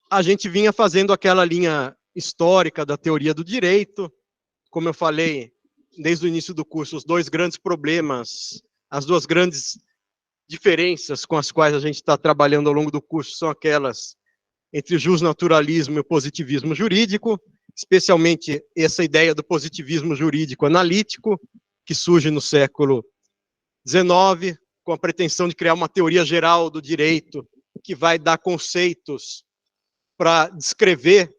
a gente vinha fazendo aquela linha histórica da teoria do direito. Como eu falei, desde o início do curso, os dois grandes problemas, as duas grandes diferenças com as quais a gente está trabalhando ao longo do curso são aquelas entre o justnaturalismo e o positivismo jurídico, especialmente essa ideia do positivismo jurídico analítico, que surge no século XIX, com a pretensão de criar uma teoria geral do direito que vai dar conceitos para descrever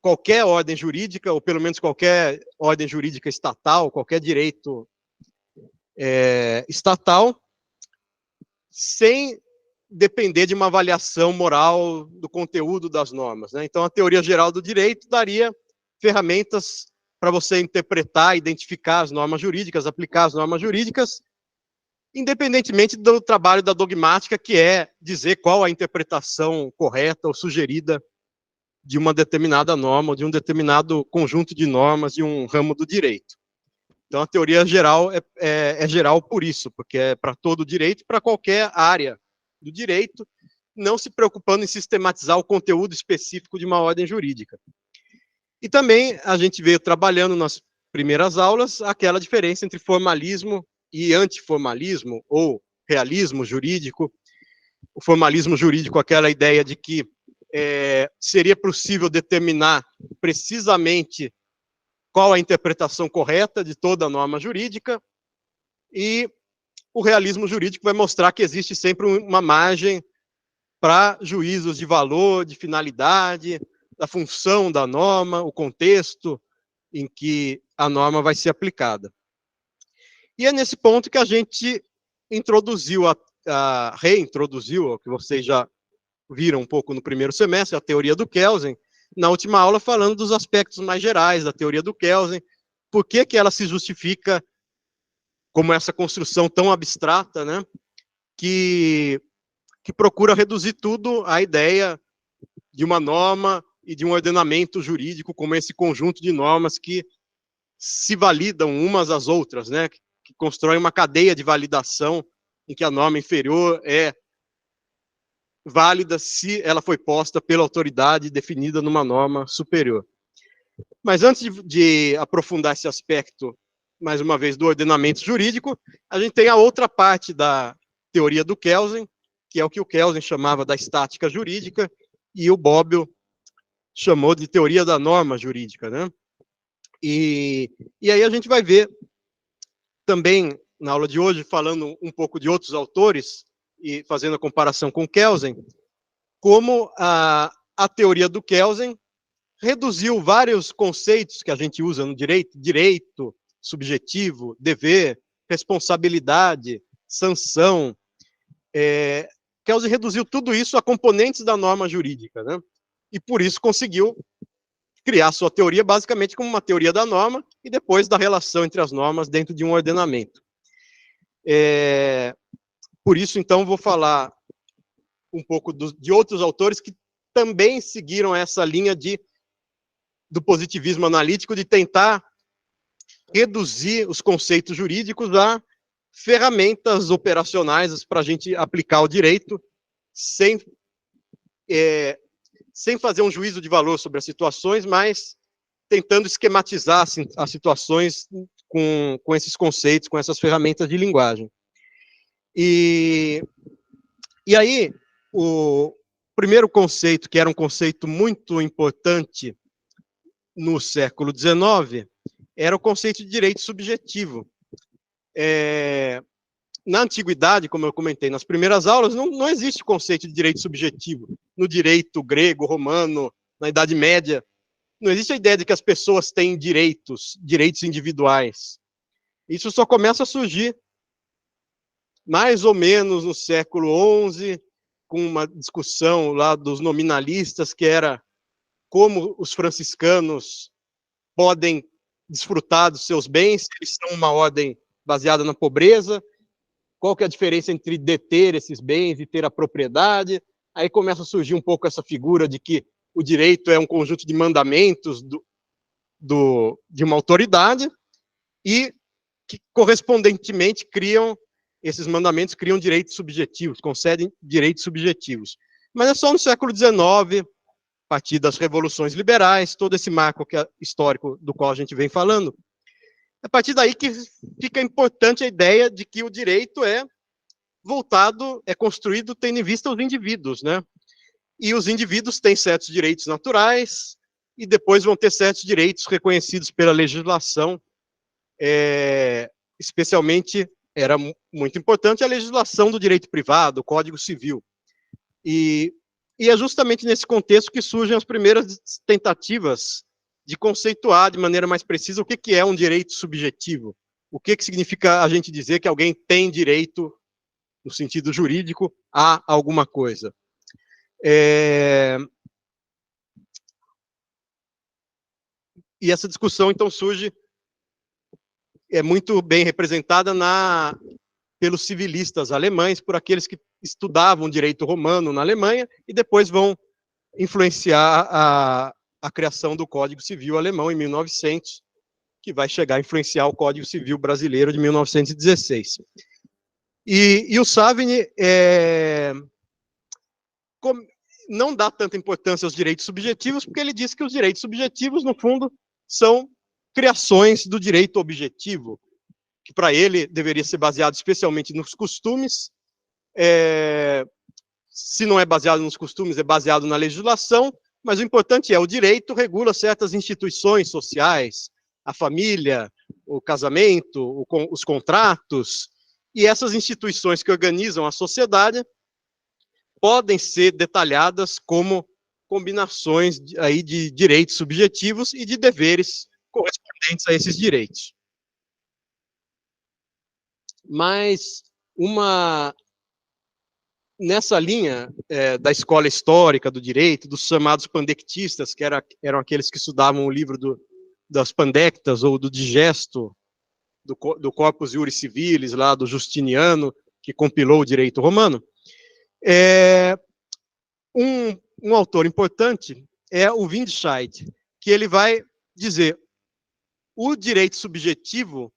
qualquer ordem jurídica, ou pelo menos qualquer ordem jurídica estatal, qualquer direito estatal, sem depender de uma avaliação moral do conteúdo das normas, né? Então, a teoria geral do direito daria ferramentas para você interpretar, identificar as normas jurídicas, aplicar as normas jurídicas, independentemente do trabalho da dogmática, que é dizer qual a interpretação correta ou sugerida de uma determinada norma, ou de um determinado conjunto de normas de um ramo do direito. Então, a teoria geral é geral por isso, porque é para todo o direito, para qualquer área do direito, não se preocupando em sistematizar o conteúdo específico de uma ordem jurídica. E também a gente veio trabalhando nas primeiras aulas aquela diferença entre formalismo e antiformalismo, ou realismo jurídico. O formalismo jurídico, aquela ideia de que seria possível determinar precisamente qual a interpretação correta de toda a norma jurídica, e o realismo jurídico vai mostrar que existe sempre uma margem para juízos de valor, de finalidade, da função da norma, o contexto em que a norma vai ser aplicada. E é nesse ponto que a gente introduziu, reintroduziu, o que vocês já viram um pouco no primeiro semestre, a teoria do Kelsen, na última aula falando dos aspectos mais gerais da teoria do Kelsen, por que ela se justifica como essa construção tão abstrata, né, que procura reduzir tudo à ideia de uma norma e de um ordenamento jurídico como esse conjunto de normas que se validam umas às outras, né, que constrói uma cadeia de validação em que a norma inferior é válida se ela foi posta pela autoridade definida numa norma superior. Mas antes de aprofundar esse aspecto, mais uma vez, do ordenamento jurídico, a gente tem a outra parte da teoria do Kelsen, que é o que o Kelsen chamava da estática jurídica, e o Bobbio chamou de teoria da norma jurídica, né? E aí a gente vai ver também, na aula de hoje, falando um pouco de outros autores, e fazendo a comparação com Kelsen, como a teoria do Kelsen reduziu vários conceitos que a gente usa no direito, direito, subjetivo, dever, responsabilidade, sanção. Kelsen reduziu tudo isso a componentes da norma jurídica, né? E por isso conseguiu criar sua teoria basicamente como uma teoria da norma e depois da relação entre as normas dentro de um ordenamento. Por isso, então, vou falar um pouco de outros autores que também seguiram essa linha do positivismo analítico, de tentar reduzir os conceitos jurídicos a ferramentas operacionais para a gente aplicar o direito sem fazer um juízo de valor sobre as situações, mas tentando esquematizar as situações com esses conceitos, com essas ferramentas de linguagem. E aí, o primeiro conceito, que era um conceito muito importante no século XIX, era o conceito de direito subjetivo. Na antiguidade, como eu comentei nas primeiras aulas, não existe conceito de direito subjetivo. No direito grego, romano, na Idade Média, não existe a ideia de que as pessoas têm direitos individuais. Isso só começa a surgir mais ou menos no século XI, com uma discussão lá dos nominalistas, que era como os franciscanos podem desfrutar dos seus bens, eles são uma ordem baseada na pobreza, qual que é a diferença entre deter esses bens e ter a propriedade. Aí começa a surgir um pouco essa figura de que o direito é um conjunto de mandamentos de uma autoridade e que, correspondentemente, esses mandamentos criam direitos subjetivos, concedem direitos subjetivos. Mas é só no século XIX partir das revoluções liberais, todo esse marco histórico do qual a gente vem falando. É a partir daí que fica importante a ideia de que o direito é voltado, é construído tendo em vista os indivíduos, né? E os indivíduos têm certos direitos naturais e depois vão ter certos direitos reconhecidos pela legislação, especialmente, era muito importante a legislação do direito privado, o Código Civil. E é justamente nesse contexto que surgem as primeiras tentativas de conceituar de maneira mais precisa o que é um direito subjetivo. O que significa a gente dizer que alguém tem direito, no sentido jurídico, a alguma coisa. E essa discussão, então, surge, é muito bem representada pelos civilistas alemães, por aqueles que estudavam direito romano na Alemanha e depois vão influenciar a criação do Código Civil alemão em 1900, que vai chegar a influenciar o Código Civil brasileiro de 1916. E o Savigny não dá tanta importância aos direitos subjetivos, porque ele diz que os direitos subjetivos, no fundo, são criações do direito objetivo, que para ele deveria ser baseado especialmente nos costumes. Se não é baseado nos costumes, é baseado na legislação, mas o importante o direito regula certas instituições sociais, a família, o casamento, os contratos, e essas instituições que organizam a sociedade podem ser detalhadas como combinações aí de direitos subjetivos e de deveres correspondentes a esses direitos. Mas nessa linha da escola histórica do direito, dos chamados pandectistas, que eram aqueles que estudavam o livro das pandectas, ou do digesto, do Corpus Iuris Civilis, lá do Justiniano, que compilou o direito romano, um autor importante é o Windscheid, que ele vai dizer: o direito subjetivo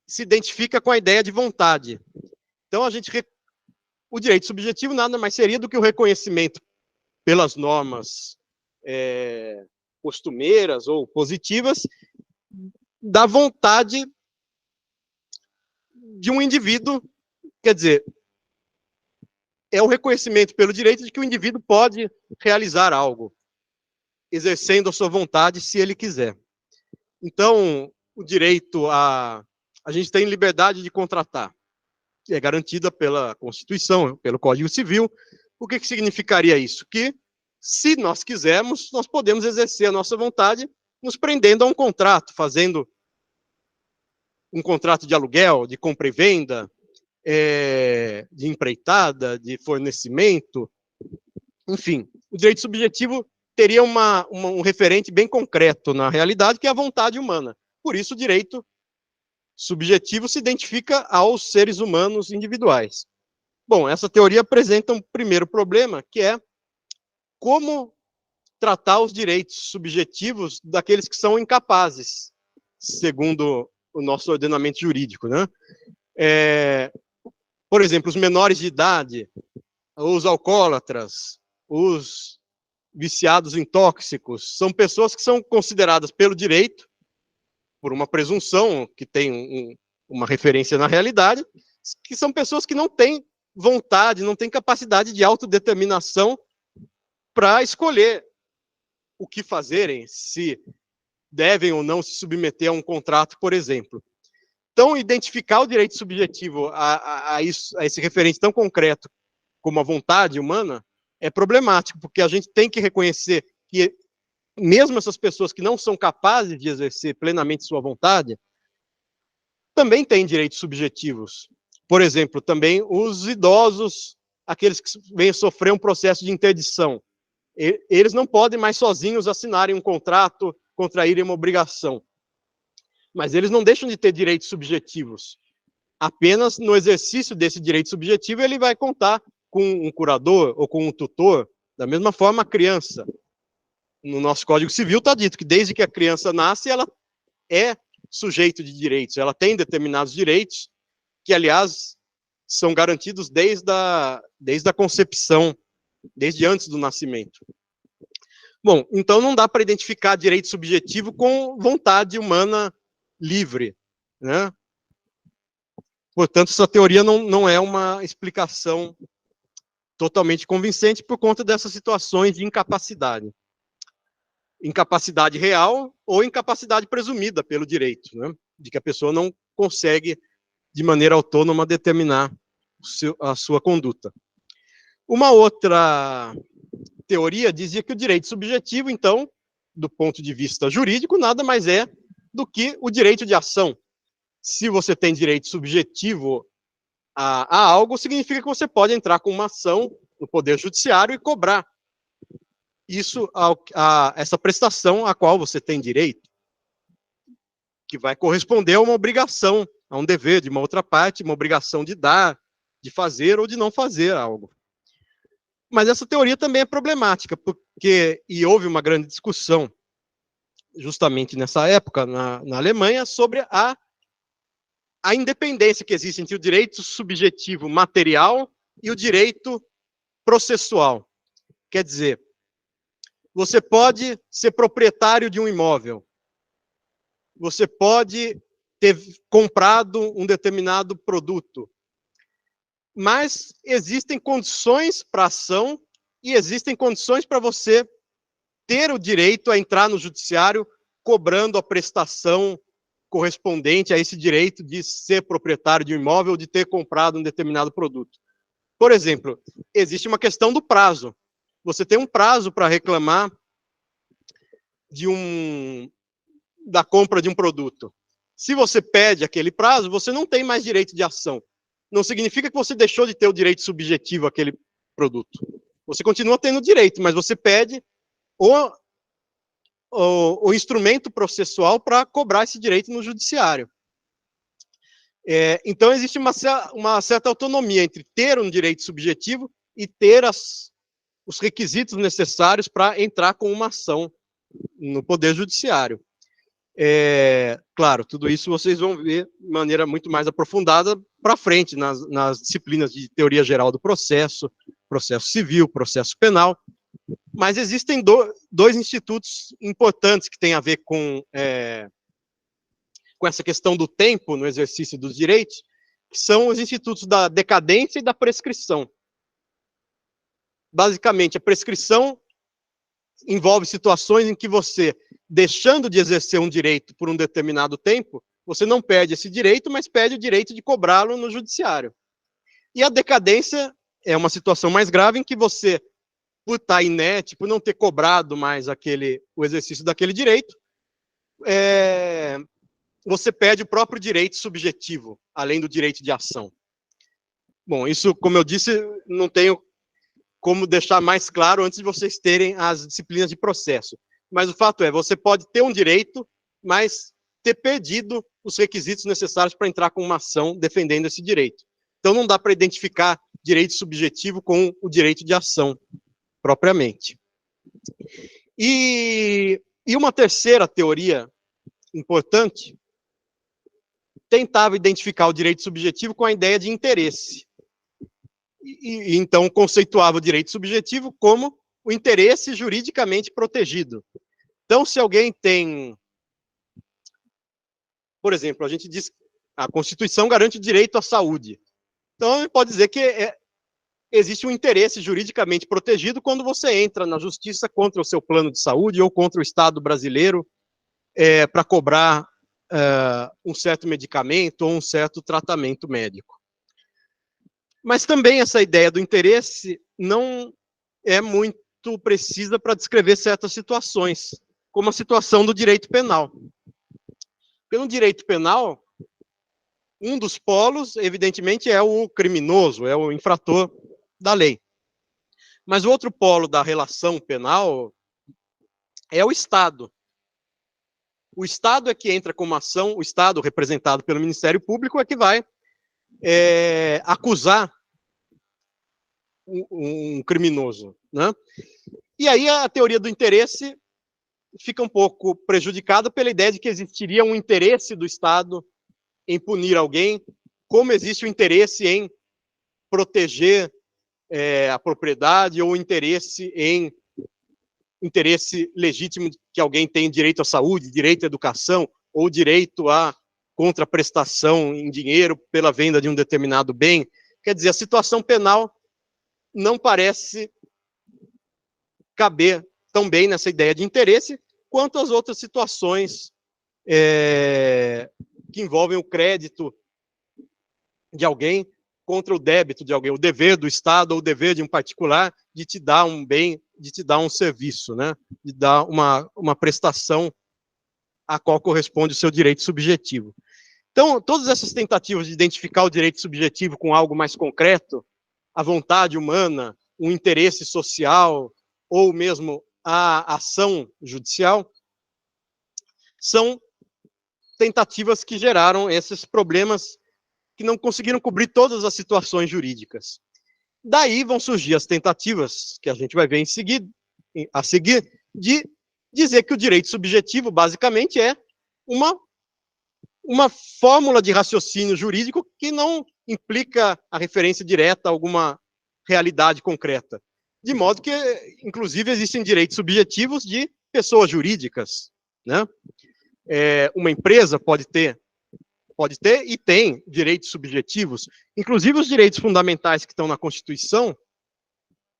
se identifica com a ideia de vontade. Então, o direito subjetivo nada mais seria do que o reconhecimento pelas normas costumeiras ou positivas da vontade de um indivíduo. Quer dizer, é o reconhecimento pelo direito de que o indivíduo pode realizar algo, exercendo a sua vontade se ele quiser. Então, o direito a gente tem liberdade de contratar, que é garantida pela Constituição, pelo Código Civil. O que significaria isso? Que, se nós quisermos, nós podemos exercer a nossa vontade nos prendendo a um contrato, fazendo um contrato de aluguel, de compra e venda, de empreitada, de fornecimento, enfim. O direito subjetivo teria um referente bem concreto na realidade, que é a vontade humana. Por isso, o direito subjetivo se identifica aos seres humanos individuais. Bom, essa teoria apresenta um primeiro problema, que é como tratar os direitos subjetivos daqueles que são incapazes, segundo o nosso ordenamento jurídico, né? Por exemplo, os menores de idade, os alcoólatras, os viciados em tóxicos, são pessoas que são consideradas pelo direito, por uma presunção que tem uma referência na realidade, que são pessoas que não têm vontade, não têm capacidade de autodeterminação para escolher o que fazerem, se devem ou não se submeter a um contrato, por exemplo. Então, identificar o direito subjetivo a esse referente tão concreto como a vontade humana é problemático, porque a gente tem que reconhecer que mesmo essas pessoas que não são capazes de exercer plenamente sua vontade, também têm direitos subjetivos. Por exemplo, também os idosos, aqueles que vêm sofrer um processo de interdição, eles não podem mais sozinhos assinarem um contrato, contraírem uma obrigação. Mas eles não deixam de ter direitos subjetivos. Apenas no exercício desse direito subjetivo ele vai contar com um curador ou com um tutor. Da mesma forma, a criança. No nosso Código Civil está dito que desde que a criança nasce, ela é sujeito de direitos, ela tem determinados direitos, que, aliás, são garantidos desde a concepção, desde antes do nascimento. Bom, então não dá para identificar direito subjetivo com vontade humana livre, né? Portanto, essa teoria não é uma explicação totalmente convincente por conta dessas situações de incapacidade. Incapacidade real ou incapacidade presumida pelo direito, né? De que a pessoa não consegue, de maneira autônoma, determinar a sua conduta. Uma outra teoria dizia que o direito subjetivo, então, do ponto de vista jurídico, nada mais é do que o direito de ação. Se você tem direito subjetivo a algo, significa que você pode entrar com uma ação no Poder Judiciário e cobrar essa prestação a qual você tem direito, que vai corresponder a uma obrigação, a um dever de uma outra parte, uma obrigação de dar, de fazer ou de não fazer algo. Mas essa teoria também é problemática, porque, e houve uma grande discussão, justamente nessa época, na Alemanha, sobre a independência que existe entre o direito subjetivo material e o direito processual. Quer dizer, você pode ser proprietário de um imóvel, você pode ter comprado um determinado produto, mas existem condições para ação e existem condições para você ter o direito a entrar no judiciário cobrando a prestação correspondente a esse direito de ser proprietário de um imóvel ou de ter comprado um determinado produto. Por exemplo, existe uma questão do prazo. Você tem um prazo para reclamar da compra de um produto. Se você pede aquele prazo, você não tem mais direito de ação. Não significa que você deixou de ter o direito subjetivo àquele produto. Você continua tendo direito, mas você pede o instrumento processual para cobrar esse direito no judiciário. Então, existe uma certa autonomia entre ter um direito subjetivo e ter os requisitos necessários para entrar com uma ação no Poder Judiciário. Claro, tudo isso vocês vão ver de maneira muito mais aprofundada para frente, nas disciplinas de teoria geral do processo, processo civil, processo penal, mas existem dois institutos importantes que têm a ver com essa questão do tempo no exercício dos direitos, que são os institutos da decadência e da prescrição. Basicamente, a prescrição envolve situações em que você, deixando de exercer um direito por um determinado tempo, você não perde esse direito, mas perde o direito de cobrá-lo no judiciário. E a decadência é uma situação mais grave em que você, por estar inerte, por não ter cobrado mais o exercício daquele direito, você perde o próprio direito subjetivo, além do direito de ação. Bom, isso, como eu disse, não tenho como deixar mais claro antes de vocês terem as disciplinas de processo. Mas o fato é, você pode ter um direito, mas ter perdido os requisitos necessários para entrar com uma ação defendendo esse direito. Então, não dá para identificar direito subjetivo com o direito de ação, propriamente. E uma terceira teoria importante tentava identificar o direito subjetivo com a ideia de interesse. E então conceituava o direito subjetivo como o interesse juridicamente protegido. Então, se alguém tem, por exemplo, a gente diz que a Constituição garante o direito à saúde. Então, a gente pode dizer que existe um interesse juridicamente protegido quando você entra na justiça contra o seu plano de saúde ou contra o Estado brasileiro para cobrar um certo medicamento ou um certo tratamento médico. Mas também essa ideia do interesse não é muito precisa para descrever certas situações, como a situação do direito penal. Porque no direito penal, um dos polos, evidentemente, é o criminoso, é o infrator da lei. Mas o outro polo da relação penal é o Estado. O Estado é que entra com uma ação, o Estado, representado pelo Ministério Público, é que vai acusar um criminoso, né? E aí a teoria do interesse fica um pouco prejudicada pela ideia de que existiria um interesse do Estado em punir alguém, como existe o interesse em proteger a propriedade ou o interesse em interesse legítimo que alguém tem direito à saúde, direito à educação, ou direito à contraprestação em dinheiro pela venda de um determinado bem. Quer dizer, a situação penal não parece caber tão bem nessa ideia de interesse, quanto as outras situações que envolvem o crédito de alguém contra o débito de alguém, o dever do Estado ou o dever de um particular de te dar um bem, de te dar um serviço, né? De dar uma prestação a qual corresponde o seu direito subjetivo. Então, todas essas tentativas de identificar o direito subjetivo com algo mais concreto, a vontade humana, um interesse social, ou mesmo a ação judicial, são tentativas que geraram esses problemas que não conseguiram cobrir todas as situações jurídicas. Daí vão surgir as tentativas, que a gente vai ver a seguir, de dizer que o direito subjetivo, basicamente, é uma fórmula de raciocínio jurídico que não implica a referência direta a alguma realidade concreta. De modo que, inclusive, existem direitos subjetivos de pessoas jurídicas, né? Uma empresa pode ter e tem direitos subjetivos, inclusive os direitos fundamentais que estão na Constituição,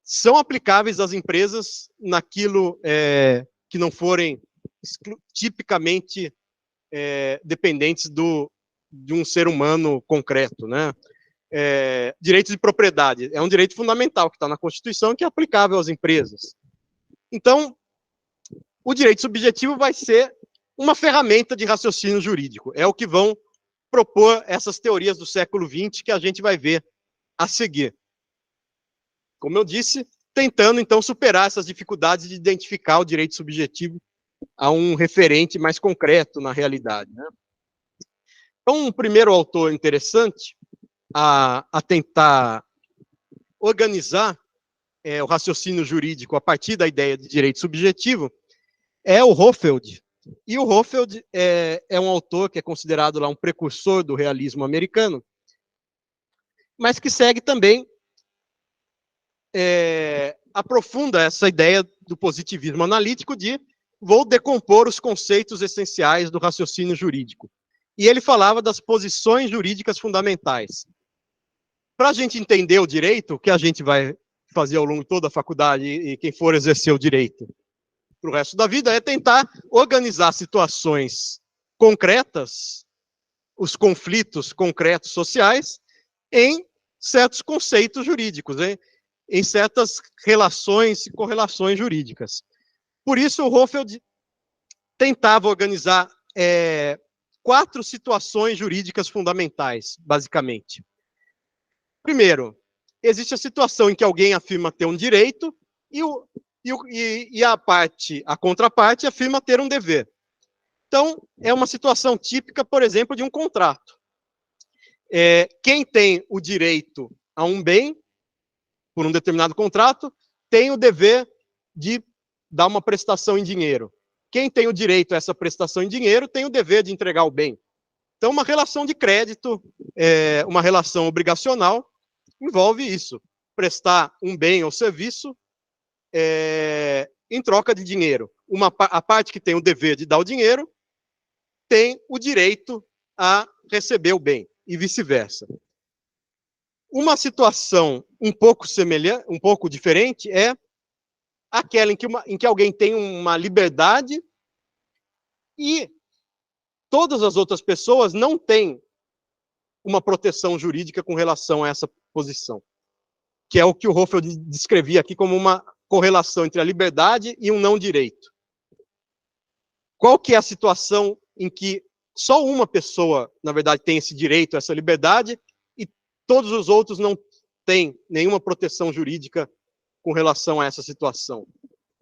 são aplicáveis às empresas naquilo que não forem tipicamente dependentes de um ser humano concreto, né? Direito de propriedade é um direito fundamental que está na Constituição, que é aplicável às empresas. Então, o direito subjetivo vai ser uma ferramenta de raciocínio jurídico. É o que vão propor essas teorias do século XX que a gente vai ver a seguir. Como eu disse, tentando, então, superar essas dificuldades de identificar o direito subjetivo a um referente mais concreto na realidade, né? Então, um primeiro autor interessante a tentar organizar o raciocínio jurídico a partir da ideia de direito subjetivo é o Hofeld. E o Hofeld é um autor que é considerado lá um precursor do realismo americano, mas que segue também, aprofunda essa ideia do positivismo analítico de vou decompor os conceitos essenciais do raciocínio jurídico. E ele falava das posições jurídicas fundamentais. Para a gente entender o direito, o que a gente vai fazer ao longo de toda a faculdade e quem for exercer o direito para o resto da vida, é tentar organizar situações concretas, os conflitos concretos sociais, em certos conceitos jurídicos, em certas relações e correlações jurídicas. Por isso, o Hofeld tentava organizar 4 situações jurídicas fundamentais, basicamente. Primeiro, existe a situação em que alguém afirma ter um direito e a contraparte afirma ter um dever. Então, é uma situação típica, por exemplo, de um contrato. Quem tem o direito a um bem, por um determinado contrato, tem o dever de dar uma prestação em dinheiro. Quem tem o direito a essa prestação em dinheiro tem o dever de entregar o bem. Então, uma relação de crédito, uma relação obrigacional, envolve isso. Prestar um bem ou serviço em troca de dinheiro. A parte que tem o dever de dar o dinheiro tem o direito a receber o bem, e vice-versa. Uma situação um pouco semelhante, um pouco diferente, é aquela em que alguém tem uma liberdade e todas as outras pessoas não têm uma proteção jurídica com relação a essa posição, que é o que o Hofeld descrevia aqui como uma correlação entre a liberdade e um não direito. Qual que é a situação em que só uma pessoa, na verdade, tem esse direito, essa liberdade, e todos os outros não têm nenhuma proteção jurídica com relação a essa situação?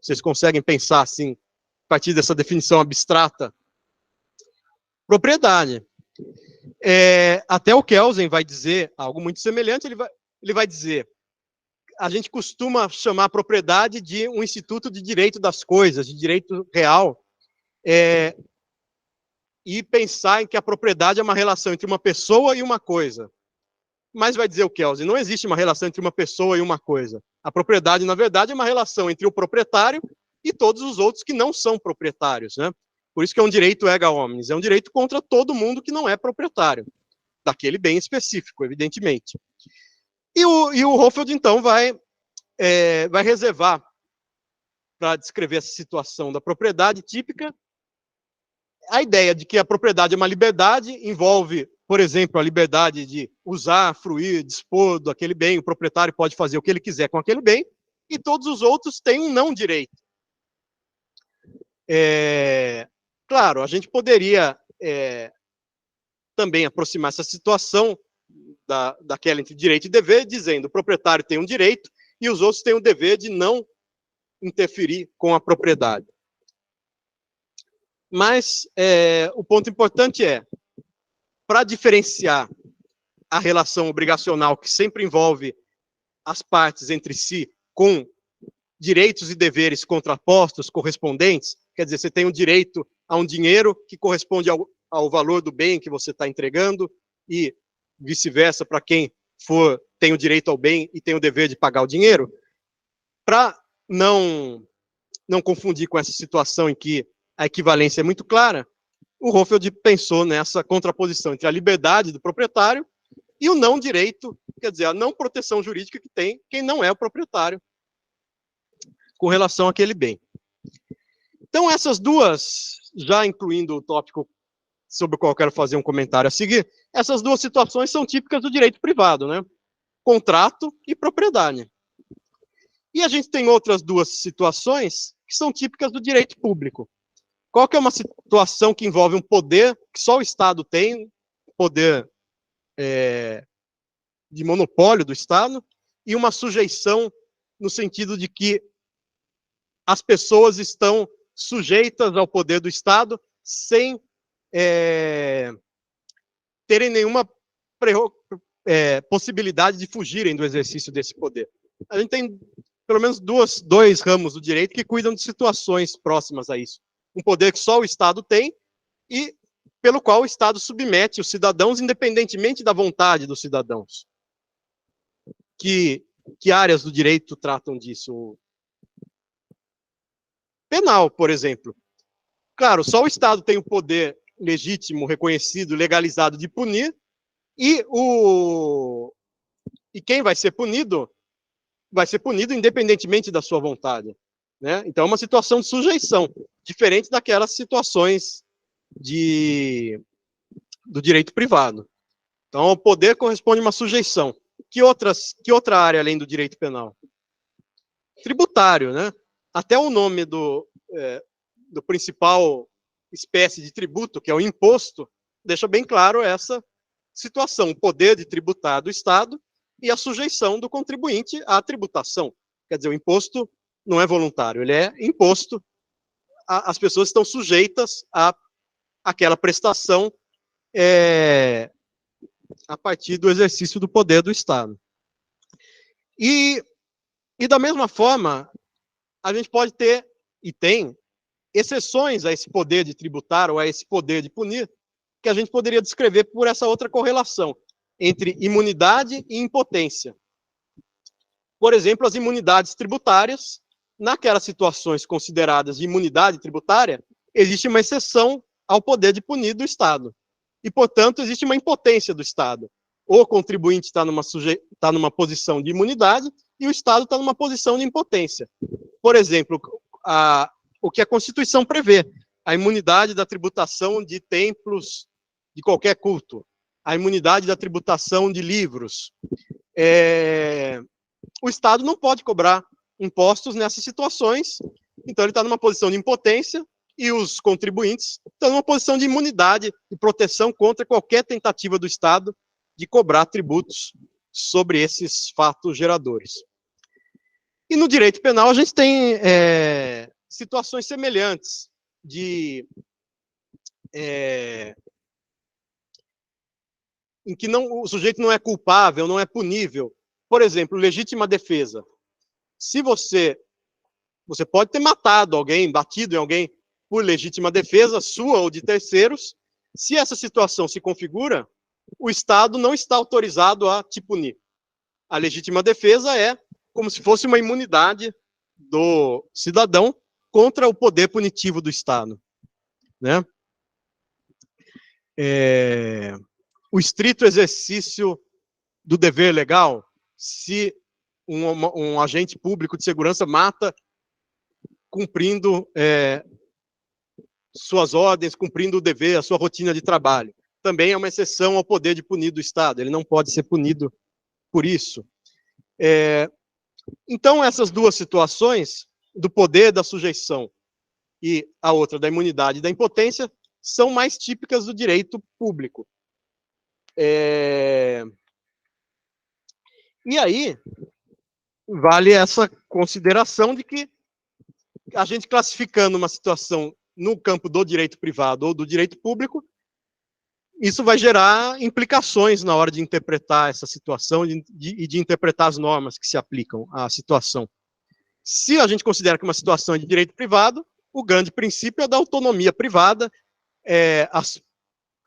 Vocês conseguem pensar assim, a partir dessa definição abstrata? Propriedade. Até o Kelsen vai dizer algo muito semelhante, ele vai dizer, a gente costuma chamar a propriedade de um instituto de direito das coisas, de direito real, e pensar em que a propriedade é uma relação entre uma pessoa e uma coisa. Mas vai dizer o Kelsen, não existe uma relação entre uma pessoa e uma coisa. A propriedade, na verdade, é uma relação entre o proprietário e todos os outros que não são proprietários, né? Por isso que é um direito ega omnes, é um direito contra todo mundo que não é proprietário daquele bem específico, evidentemente. E o Hofeldt, então, vai reservar, para descrever essa situação da propriedade típica, a ideia de que a propriedade é uma liberdade, envolve, por exemplo, a liberdade de usar, fruir, dispor daquele bem, o proprietário pode fazer o que ele quiser com aquele bem, e todos os outros têm um não direito. Claro, a gente poderia também aproximar essa situação daquela entre direito e dever, dizendo o proprietário tem um direito e os outros têm o dever de não interferir com a propriedade. Mas o ponto importante para diferenciar a relação obrigacional, que sempre envolve as partes entre si, com direitos e deveres contrapostos, correspondentes, quer dizer, você tem um direito a um dinheiro que corresponde ao valor do bem que você está entregando, e vice-versa para quem tem o direito ao bem e tem o dever de pagar o dinheiro, para não confundir com essa situação em que a equivalência é muito clara, o Hofeldt pensou nessa contraposição entre a liberdade do proprietário e o não direito, quer dizer, a não proteção jurídica que tem quem não é o proprietário com relação àquele bem. Então, essas duas, já incluindo o tópico sobre o qual eu quero fazer um comentário a seguir, essas duas situações são típicas do direito privado, né? Contrato e propriedade. E a gente tem outras duas situações que são típicas do direito público. Qual que é uma situação que envolve um poder que só o Estado tem, poder de monopólio do Estado, e uma sujeição no sentido de que as pessoas estão sujeitas ao poder do Estado sem terem nenhuma possibilidade de fugirem do exercício desse poder. A gente tem pelo menos dois ramos do direito que cuidam de situações próximas a isso. Um poder que só o Estado tem e pelo qual o Estado submete os cidadãos independentemente da vontade dos cidadãos. Que áreas do direito tratam disso? Penal, por exemplo. Claro, só o Estado tem o poder legítimo, reconhecido, legalizado de punir, e quem vai ser punido independentemente da sua vontade, né? Então é uma situação de sujeição, diferente daquelas situações do direito privado. Então, o poder corresponde a uma sujeição. Que outra área além do direito penal? Tributário, né? Até o nome do principal espécie de tributo, que é o imposto, deixa bem claro essa situação, o poder de tributar do Estado e a sujeição do contribuinte à tributação. Quer dizer, o imposto não é voluntário, ele é imposto, as pessoas estão sujeitas àquela prestação a partir do exercício do poder do Estado. E da mesma forma, a gente pode ter, e tem, exceções a esse poder de tributar ou a esse poder de punir, que a gente poderia descrever por essa outra correlação entre imunidade e impotência. Por exemplo, as imunidades tributárias, naquelas situações consideradas de imunidade tributária, existe uma exceção ao poder de punir do Estado. E, portanto, existe uma impotência do Estado. O contribuinte está numa posição de imunidade e o Estado está numa posição de impotência. Por exemplo, o que a Constituição prevê, a imunidade da tributação de templos de qualquer culto, a imunidade da tributação de livros. O Estado não pode cobrar impostos nessas situações, então ele está numa posição de impotência e os contribuintes estão numa posição de imunidade e proteção contra qualquer tentativa do Estado de cobrar tributos sobre esses fatos geradores. E no direito penal a gente tem situações semelhantes em que o sujeito não é culpável, não é punível. Por exemplo, legítima defesa. Se você pode ter matado alguém, batido em alguém por legítima defesa, sua ou de terceiros, se essa situação se configura, o Estado não está autorizado a te punir. A legítima defesa é como se fosse uma imunidade do cidadão contra o poder punitivo do Estado, né? O estrito exercício do dever legal, se um agente público de segurança mata cumprindo suas ordens, cumprindo o dever, a sua rotina de trabalho. Também é uma exceção ao poder de punir do Estado, ele não pode ser punido por isso. Então, essas duas situações, do poder da sujeição e a outra da imunidade e da impotência, são mais típicas do direito público. E aí, vale essa consideração de que a gente classificando uma situação no campo do direito privado ou do direito público, isso vai gerar implicações na hora de interpretar essa situação e de interpretar as normas que se aplicam à situação. Se a gente considera que uma situação é de direito privado, o grande princípio é da autonomia privada.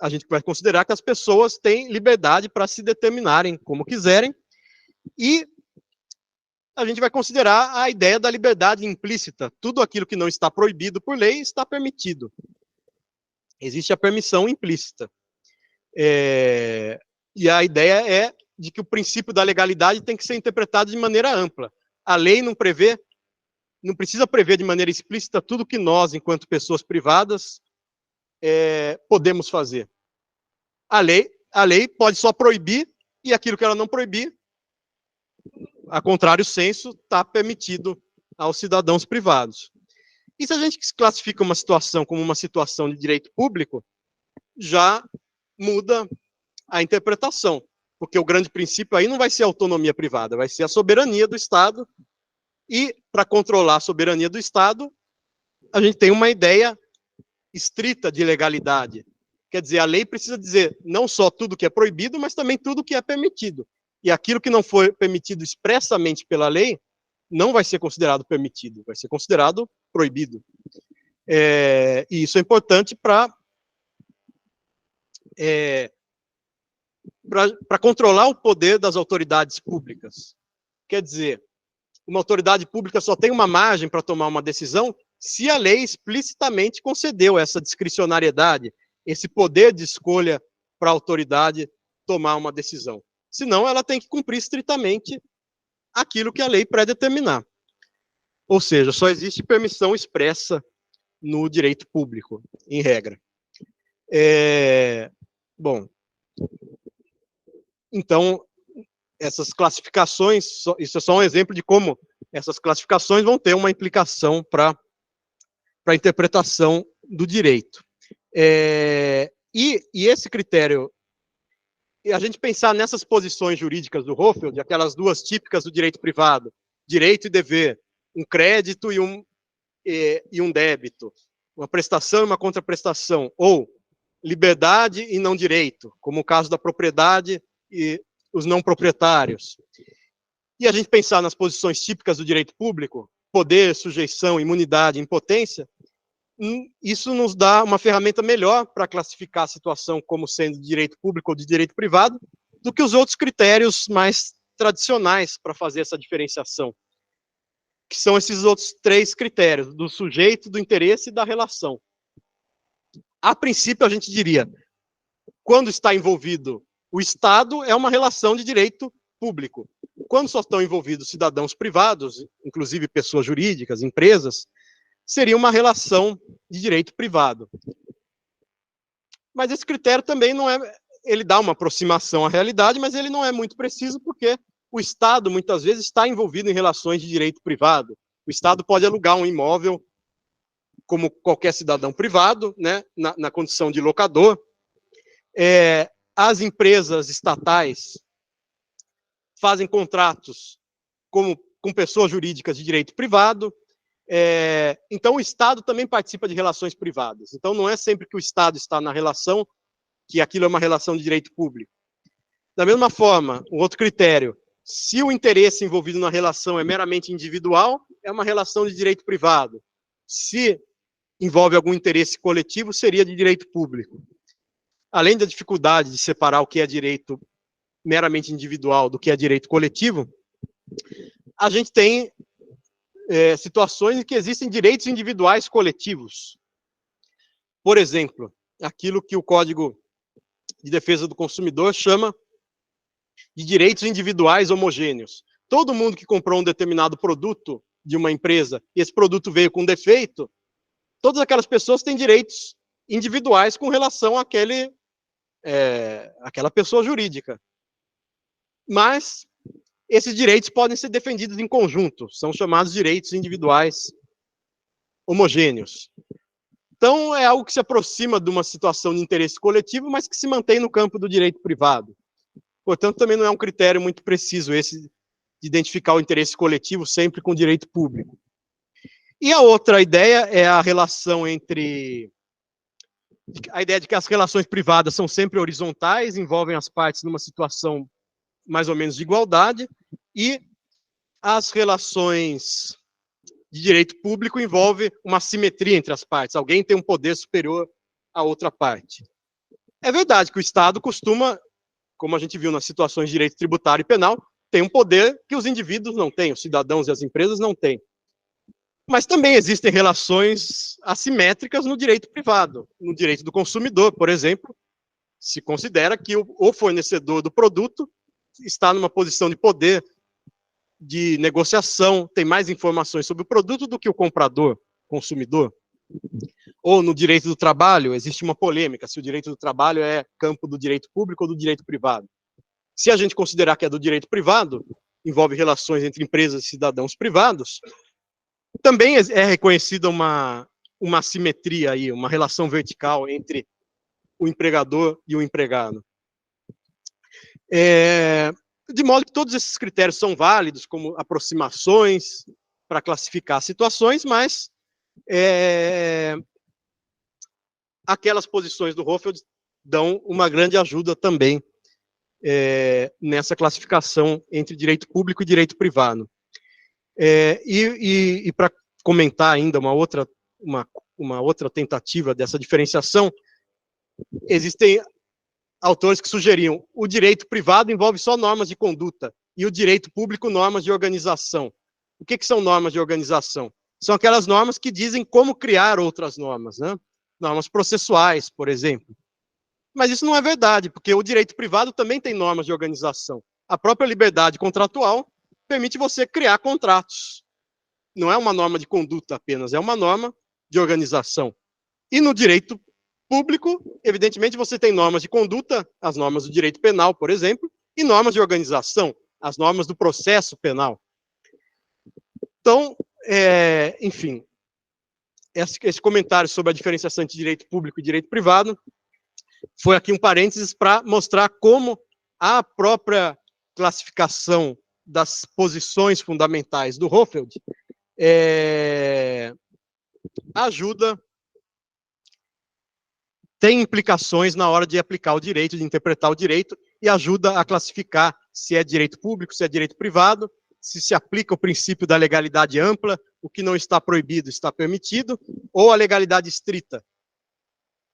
A gente vai considerar que as pessoas têm liberdade para se determinarem como quiserem, e a gente vai considerar a ideia da liberdade implícita. Tudo aquilo que não está proibido por lei está permitido. Existe a permissão implícita. E a ideia é de que o princípio da legalidade tem que ser interpretado de maneira ampla. A lei não precisa prever de maneira explícita tudo que nós, enquanto pessoas privadas, podemos fazer. A lei pode só proibir, e aquilo que ela não proibir, a contrário senso, está permitido aos cidadãos privados. E se a gente classifica uma situação como uma situação de direito público, já muda a interpretação, porque o grande princípio aí não vai ser a autonomia privada, vai ser a soberania do Estado, e para controlar a soberania do Estado, a gente tem uma ideia estrita de legalidade. Quer dizer, a lei precisa dizer não só tudo que é proibido, mas também tudo que é permitido. E aquilo que não for permitido expressamente pela lei, não vai ser considerado permitido, vai ser considerado proibido. E isso é importante para controlar o poder das autoridades públicas. Quer dizer, uma autoridade pública só tem uma margem para tomar uma decisão se a lei explicitamente concedeu essa discricionariedade, esse poder de escolha para a autoridade tomar uma decisão. Senão, ela tem que cumprir estritamente aquilo que a lei predeterminar. Ou seja, só existe permissão expressa no direito público, em regra. Bom, então, essas classificações, isso é só um exemplo de como essas classificações vão ter uma implicação para a interpretação do direito. E esse critério, a gente pensar nessas posições jurídicas do Hoffeld, aquelas duas típicas do direito privado, direito e dever, um crédito e um débito, uma prestação e uma contraprestação, ou liberdade e não direito, como o caso da propriedade e os não proprietários. E a gente pensar nas posições típicas do direito público, poder, sujeição, imunidade, impotência, isso nos dá uma ferramenta melhor para classificar a situação como sendo de direito público ou de direito privado, do que os outros critérios mais tradicionais para fazer essa diferenciação, que são esses outros três critérios, do sujeito, do interesse e da relação. A princípio, a gente diria, quando está envolvido o Estado, é uma relação de direito público. Quando só estão envolvidos cidadãos privados, inclusive pessoas jurídicas, empresas, seria uma relação de direito privado. Mas esse critério também não é... Ele dá uma aproximação à realidade, mas ele não é muito preciso, porque o Estado, muitas vezes, está envolvido em relações de direito privado. O Estado pode alugar um imóvel, como qualquer cidadão privado, né, na condição de locador. As empresas estatais fazem contratos com pessoas jurídicas de direito privado. Então, o Estado também participa de relações privadas. Então, não é sempre que o Estado está na relação que aquilo é uma relação de direito público. Da mesma forma, um outro critério, se o interesse envolvido na relação é meramente individual, é uma relação de direito privado. Se envolve algum interesse coletivo, seria de direito público. Além da dificuldade de separar o que é direito meramente individual do que é direito coletivo, a gente tem situações em que existem direitos individuais coletivos. Por exemplo, aquilo que o Código de Defesa do Consumidor chama de direitos individuais homogêneos. Todo mundo que comprou um determinado produto de uma empresa e esse produto veio com defeito, todas aquelas pessoas têm direitos individuais com relação àquela pessoa jurídica. Mas esses direitos podem ser defendidos em conjunto, são chamados direitos individuais homogêneos. Então, é algo que se aproxima de uma situação de interesse coletivo, mas que se mantém no campo do direito privado. Portanto, também não é um critério muito preciso esse de identificar o interesse coletivo sempre com o direito público. E a outra ideia é a relação entre... A ideia de que as relações privadas são sempre horizontais, envolvem as partes numa situação mais ou menos de igualdade, e as relações de direito público envolvem uma simetria entre as partes. Alguém tem um poder superior à outra parte. É verdade que o Estado costuma, como a gente viu nas situações de direito tributário e penal, tem um poder que os indivíduos não têm, os cidadãos e as empresas não têm. Mas também existem relações assimétricas no direito privado. No direito do consumidor, por exemplo, se considera que o fornecedor do produto está numa posição de poder, de negociação, tem mais informações sobre o produto do que o comprador, consumidor. Ou no direito do trabalho, existe uma polêmica, se o direito do trabalho é campo do direito público ou do direito privado. Se a gente considerar que é do direito privado, envolve relações entre empresas e cidadãos privados, também é reconhecida uma assimetria aí, uma relação vertical entre o empregador e o empregado. De modo que todos esses critérios são válidos como aproximações para classificar situações, mas aquelas posições do Hoffeld dão uma grande ajuda também nessa classificação entre direito público e direito privado. E para comentar ainda uma outra tentativa dessa diferenciação, existem autores que sugeriam o direito privado envolve só normas de conduta e o direito público normas de organização. O que são normas de organização? São aquelas normas que dizem como criar outras normas, né? Normas processuais, por exemplo. Mas isso não é verdade, porque o direito privado também tem normas de organização. A própria liberdade contratual permite você criar contratos. Não é uma norma de conduta apenas, é uma norma de organização. E no direito público, evidentemente, você tem normas de conduta, as normas do direito penal, por exemplo, e normas de organização, as normas do processo penal. Então, enfim, esse comentário sobre a diferenciação entre direito público e direito privado foi aqui um parênteses para mostrar como a própria classificação das posições fundamentais do Hoffeld ajuda, tem implicações na hora de aplicar o direito, de interpretar o direito, e ajuda a classificar se é direito público, se é direito privado, se aplica o princípio da legalidade ampla, o que não está proibido está permitido, ou a legalidade estrita.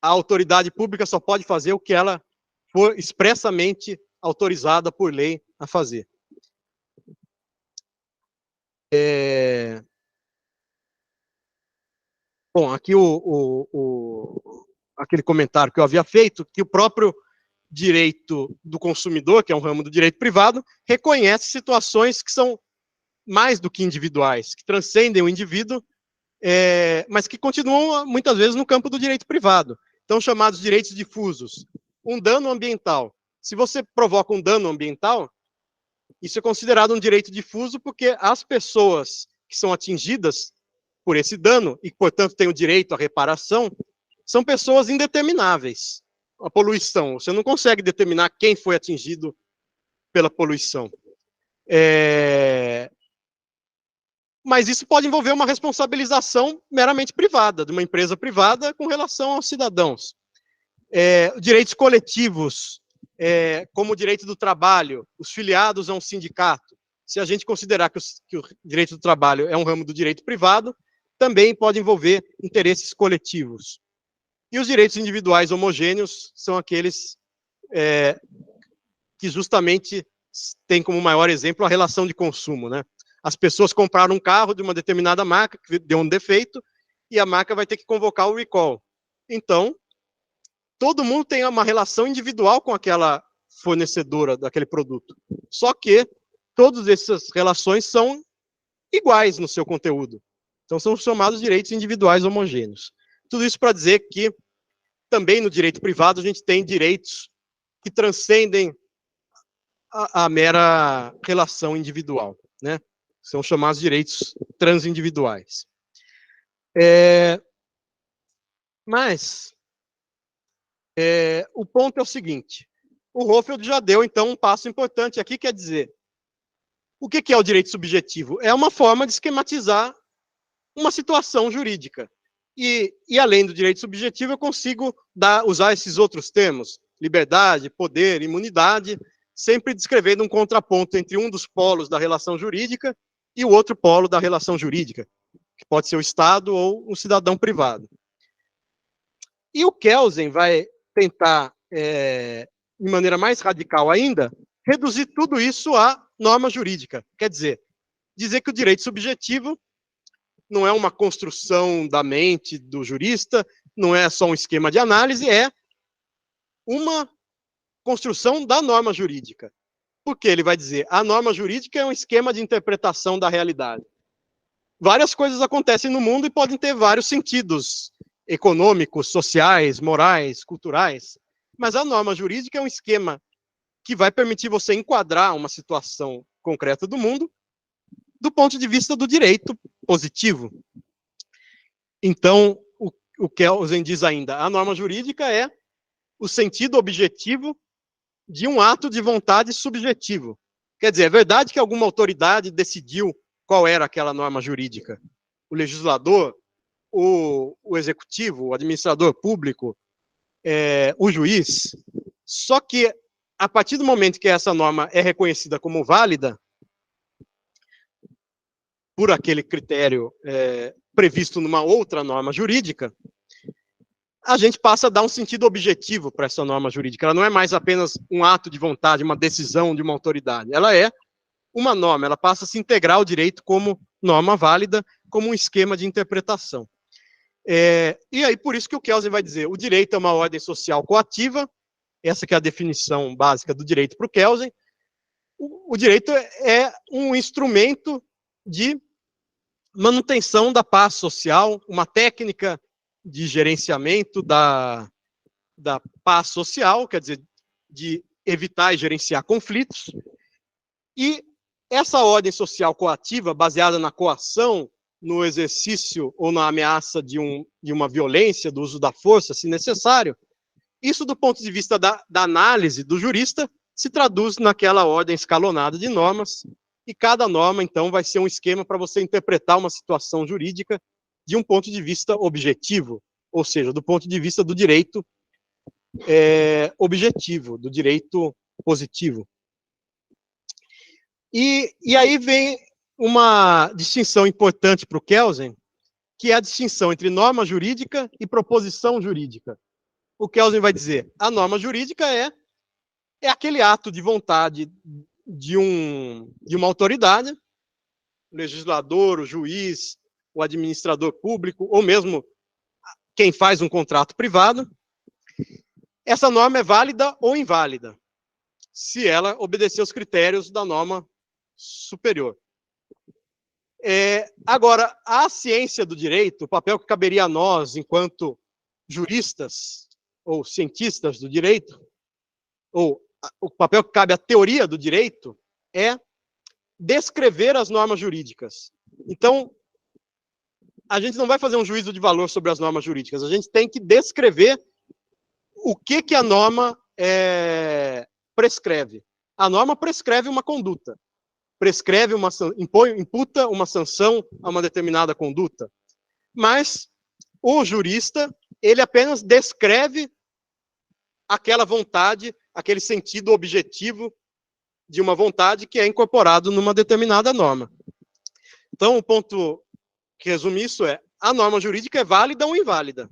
A autoridade pública só pode fazer o que ela for expressamente autorizada por lei a fazer. Bom, aqui aquele comentário que eu havia feito, que o próprio direito do consumidor, que é um ramo do direito privado, reconhece situações que são mais do que individuais, que transcendem o indivíduo, mas que continuam, muitas vezes, no campo do direito privado. Então, chamados direitos difusos. Um dano ambiental. Se você provoca um dano ambiental, isso é considerado um direito difuso porque as pessoas que são atingidas por esse dano e, portanto, têm o direito à reparação, são pessoas indetermináveis. A poluição, você não consegue determinar quem foi atingido pela poluição. Mas isso pode envolver uma responsabilização meramente privada, de uma empresa privada com relação aos cidadãos. Direitos coletivos, como o direito do trabalho, os filiados a um sindicato. Se a gente considerar que o direito do trabalho é um ramo do direito privado, também pode envolver interesses coletivos. E os direitos individuais homogêneos são aqueles que justamente têm como maior exemplo a relação de consumo, né? As pessoas compraram um carro de uma determinada marca, que deu um defeito, e a marca vai ter que convocar o recall. Então, todo mundo tem uma relação individual com aquela fornecedora daquele produto. Só que todas essas relações são iguais no seu conteúdo. Então, são chamados direitos individuais homogêneos. Tudo isso para dizer que também no direito privado a gente tem direitos que transcendem a mera relação individual, né? São chamados direitos transindividuais. Mas o ponto é o seguinte: o Hoffeld já deu, então, um passo importante aqui, quer dizer, o que é o direito subjetivo? É uma forma de esquematizar uma situação jurídica. E além do direito subjetivo, eu consigo usar esses outros termos, liberdade, poder, imunidade, sempre descrevendo um contraponto entre um dos polos da relação jurídica e o outro polo da relação jurídica, que pode ser o Estado ou um cidadão privado. E o Kelsen vai tentar, de maneira mais radical ainda, reduzir tudo isso à norma jurídica. Quer dizer que o direito subjetivo não é uma construção da mente do jurista, não é só um esquema de análise, é uma construção da norma jurídica. Porque ele vai dizer, a norma jurídica é um esquema de interpretação da realidade. Várias coisas acontecem no mundo e podem ter vários sentidos econômicos, sociais, morais, culturais, mas a norma jurídica é um esquema que vai permitir você enquadrar uma situação concreta do mundo do ponto de vista do direito positivo. Então, o Kelsen diz ainda, a norma jurídica é o sentido objetivo de um ato de vontade subjetivo. Quer dizer, é verdade que alguma autoridade decidiu qual era aquela norma jurídica. O legislador, o executivo, o administrador público, o juiz. Só que, a partir do momento que essa norma é reconhecida como válida, por aquele critério previsto numa outra norma jurídica, a gente passa a dar um sentido objetivo para essa norma jurídica. Ela não é mais apenas um ato de vontade, uma decisão de uma autoridade. Ela é uma norma, ela passa a se integrar ao direito como norma válida, como um esquema de interpretação. E aí, por isso que o Kelsen vai dizer, o direito é uma ordem social coativa, essa que é a definição básica do direito para o Kelsen. O direito é um instrumento de manutenção da paz social, uma técnica de gerenciamento da paz social, quer dizer, de evitar e gerenciar conflitos. E essa ordem social coativa, baseada na coação, no exercício ou na ameaça de uma violência, do uso da força, se necessário, isso, do ponto de vista da análise do jurista, se traduz naquela ordem escalonada de normas, e cada norma, então, vai ser um esquema para você interpretar uma situação jurídica de um ponto de vista objetivo, ou seja, do ponto de vista do direito objetivo, do direito positivo. E aí vem uma distinção importante para o Kelsen, que é a distinção entre norma jurídica e proposição jurídica. O Kelsen vai dizer, a norma jurídica é aquele ato de vontade de uma autoridade, o legislador, o juiz, o administrador público, ou mesmo quem faz um contrato privado. Essa norma é válida ou inválida, se ela obedecer aos critérios da norma superior. Agora, a ciência do direito, o papel que caberia a nós, enquanto juristas ou cientistas do direito, ou o papel que cabe à teoria do direito, é descrever as normas jurídicas. Então, a gente não vai fazer um juízo de valor sobre as normas jurídicas, a gente tem que descrever o que a norma prescreve. A norma prescreve uma conduta, imputa uma sanção a uma determinada conduta, mas o jurista, ele apenas descreve aquela vontade, aquele sentido objetivo de uma vontade que é incorporado numa determinada norma. Então, o ponto que resume isso é, a norma jurídica é válida ou inválida.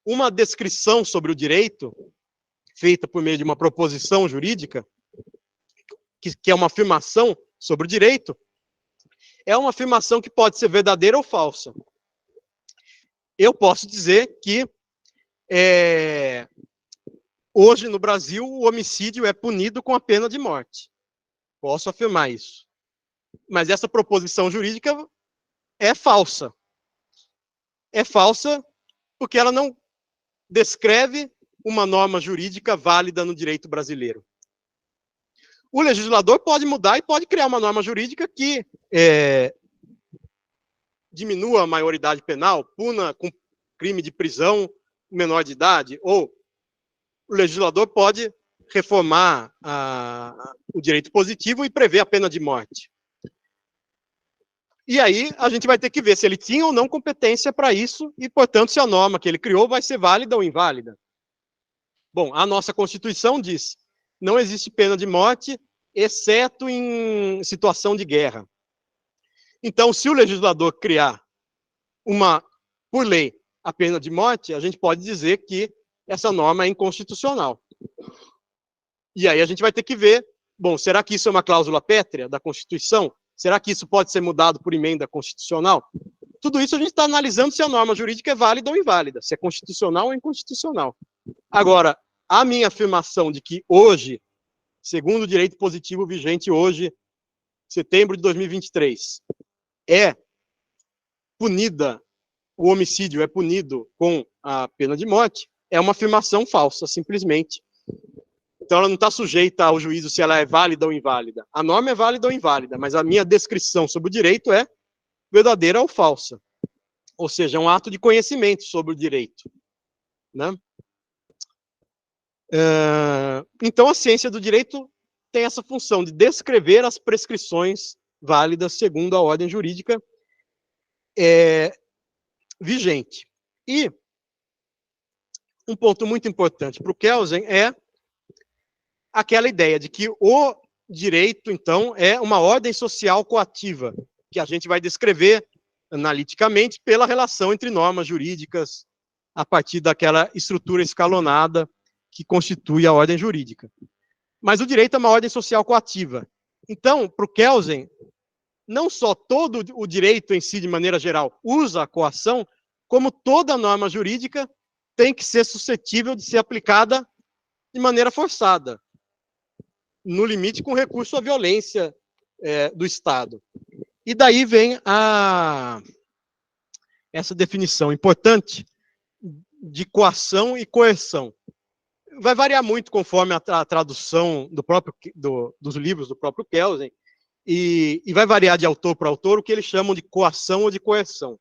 Uma descrição sobre o direito, feita por meio de uma proposição jurídica, que é uma afirmação sobre o direito, é uma afirmação que pode ser verdadeira ou falsa. Eu posso dizer que hoje no Brasil o homicídio é punido com a pena de morte. Posso afirmar isso. Mas essa proposição jurídica é falsa. É falsa porque ela não descreve uma norma jurídica válida no direito brasileiro. O legislador pode mudar e pode criar uma norma jurídica que diminua a maioridade penal, puna com crime de prisão menor de idade, ou o legislador pode reformar o direito positivo e prever a pena de morte. E aí a gente vai ter que ver se ele tinha ou não competência para isso e, portanto, se a norma que ele criou vai ser válida ou inválida. Bom, a nossa Constituição diz: não existe pena de morte, exceto em situação de guerra. Então, se o legislador criar por lei, a pena de morte, a gente pode dizer que essa norma é inconstitucional. E aí a gente vai ter que ver, bom, será que isso é uma cláusula pétrea da Constituição? Será que isso pode ser mudado por emenda constitucional? Tudo isso a gente está analisando se a norma jurídica é válida ou inválida, se é constitucional ou inconstitucional. Agora, a minha afirmação de que hoje, segundo o direito positivo vigente hoje, setembro de 2023, o homicídio é punido com a pena de morte, é uma afirmação falsa, simplesmente. Então, ela não está sujeita ao juízo se ela é válida ou inválida. A norma é válida ou inválida, mas a minha descrição sobre o direito é verdadeira ou falsa. Ou seja, é um ato de conhecimento sobre o direito, né? Então, a ciência do direito tem essa função de descrever as prescrições válidas segundo a ordem jurídica vigente. E um ponto muito importante para o Kelsen é aquela ideia de que o direito, então, é uma ordem social coativa, que a gente vai descrever analiticamente pela relação entre normas jurídicas a partir daquela estrutura escalonada que constitui a ordem jurídica. Mas o direito é uma ordem social coativa. Então, para o Kelsen, não só todo o direito em si, de maneira geral, usa a coação, como toda norma jurídica tem que ser suscetível de ser aplicada de maneira forçada, no limite com recurso à violência do Estado. E daí vem essa definição importante de coação e coerção. Vai variar muito conforme a tradução dos livros do próprio Kelsen, e vai variar de autor para autor o que eles chamam de coação ou de coerção.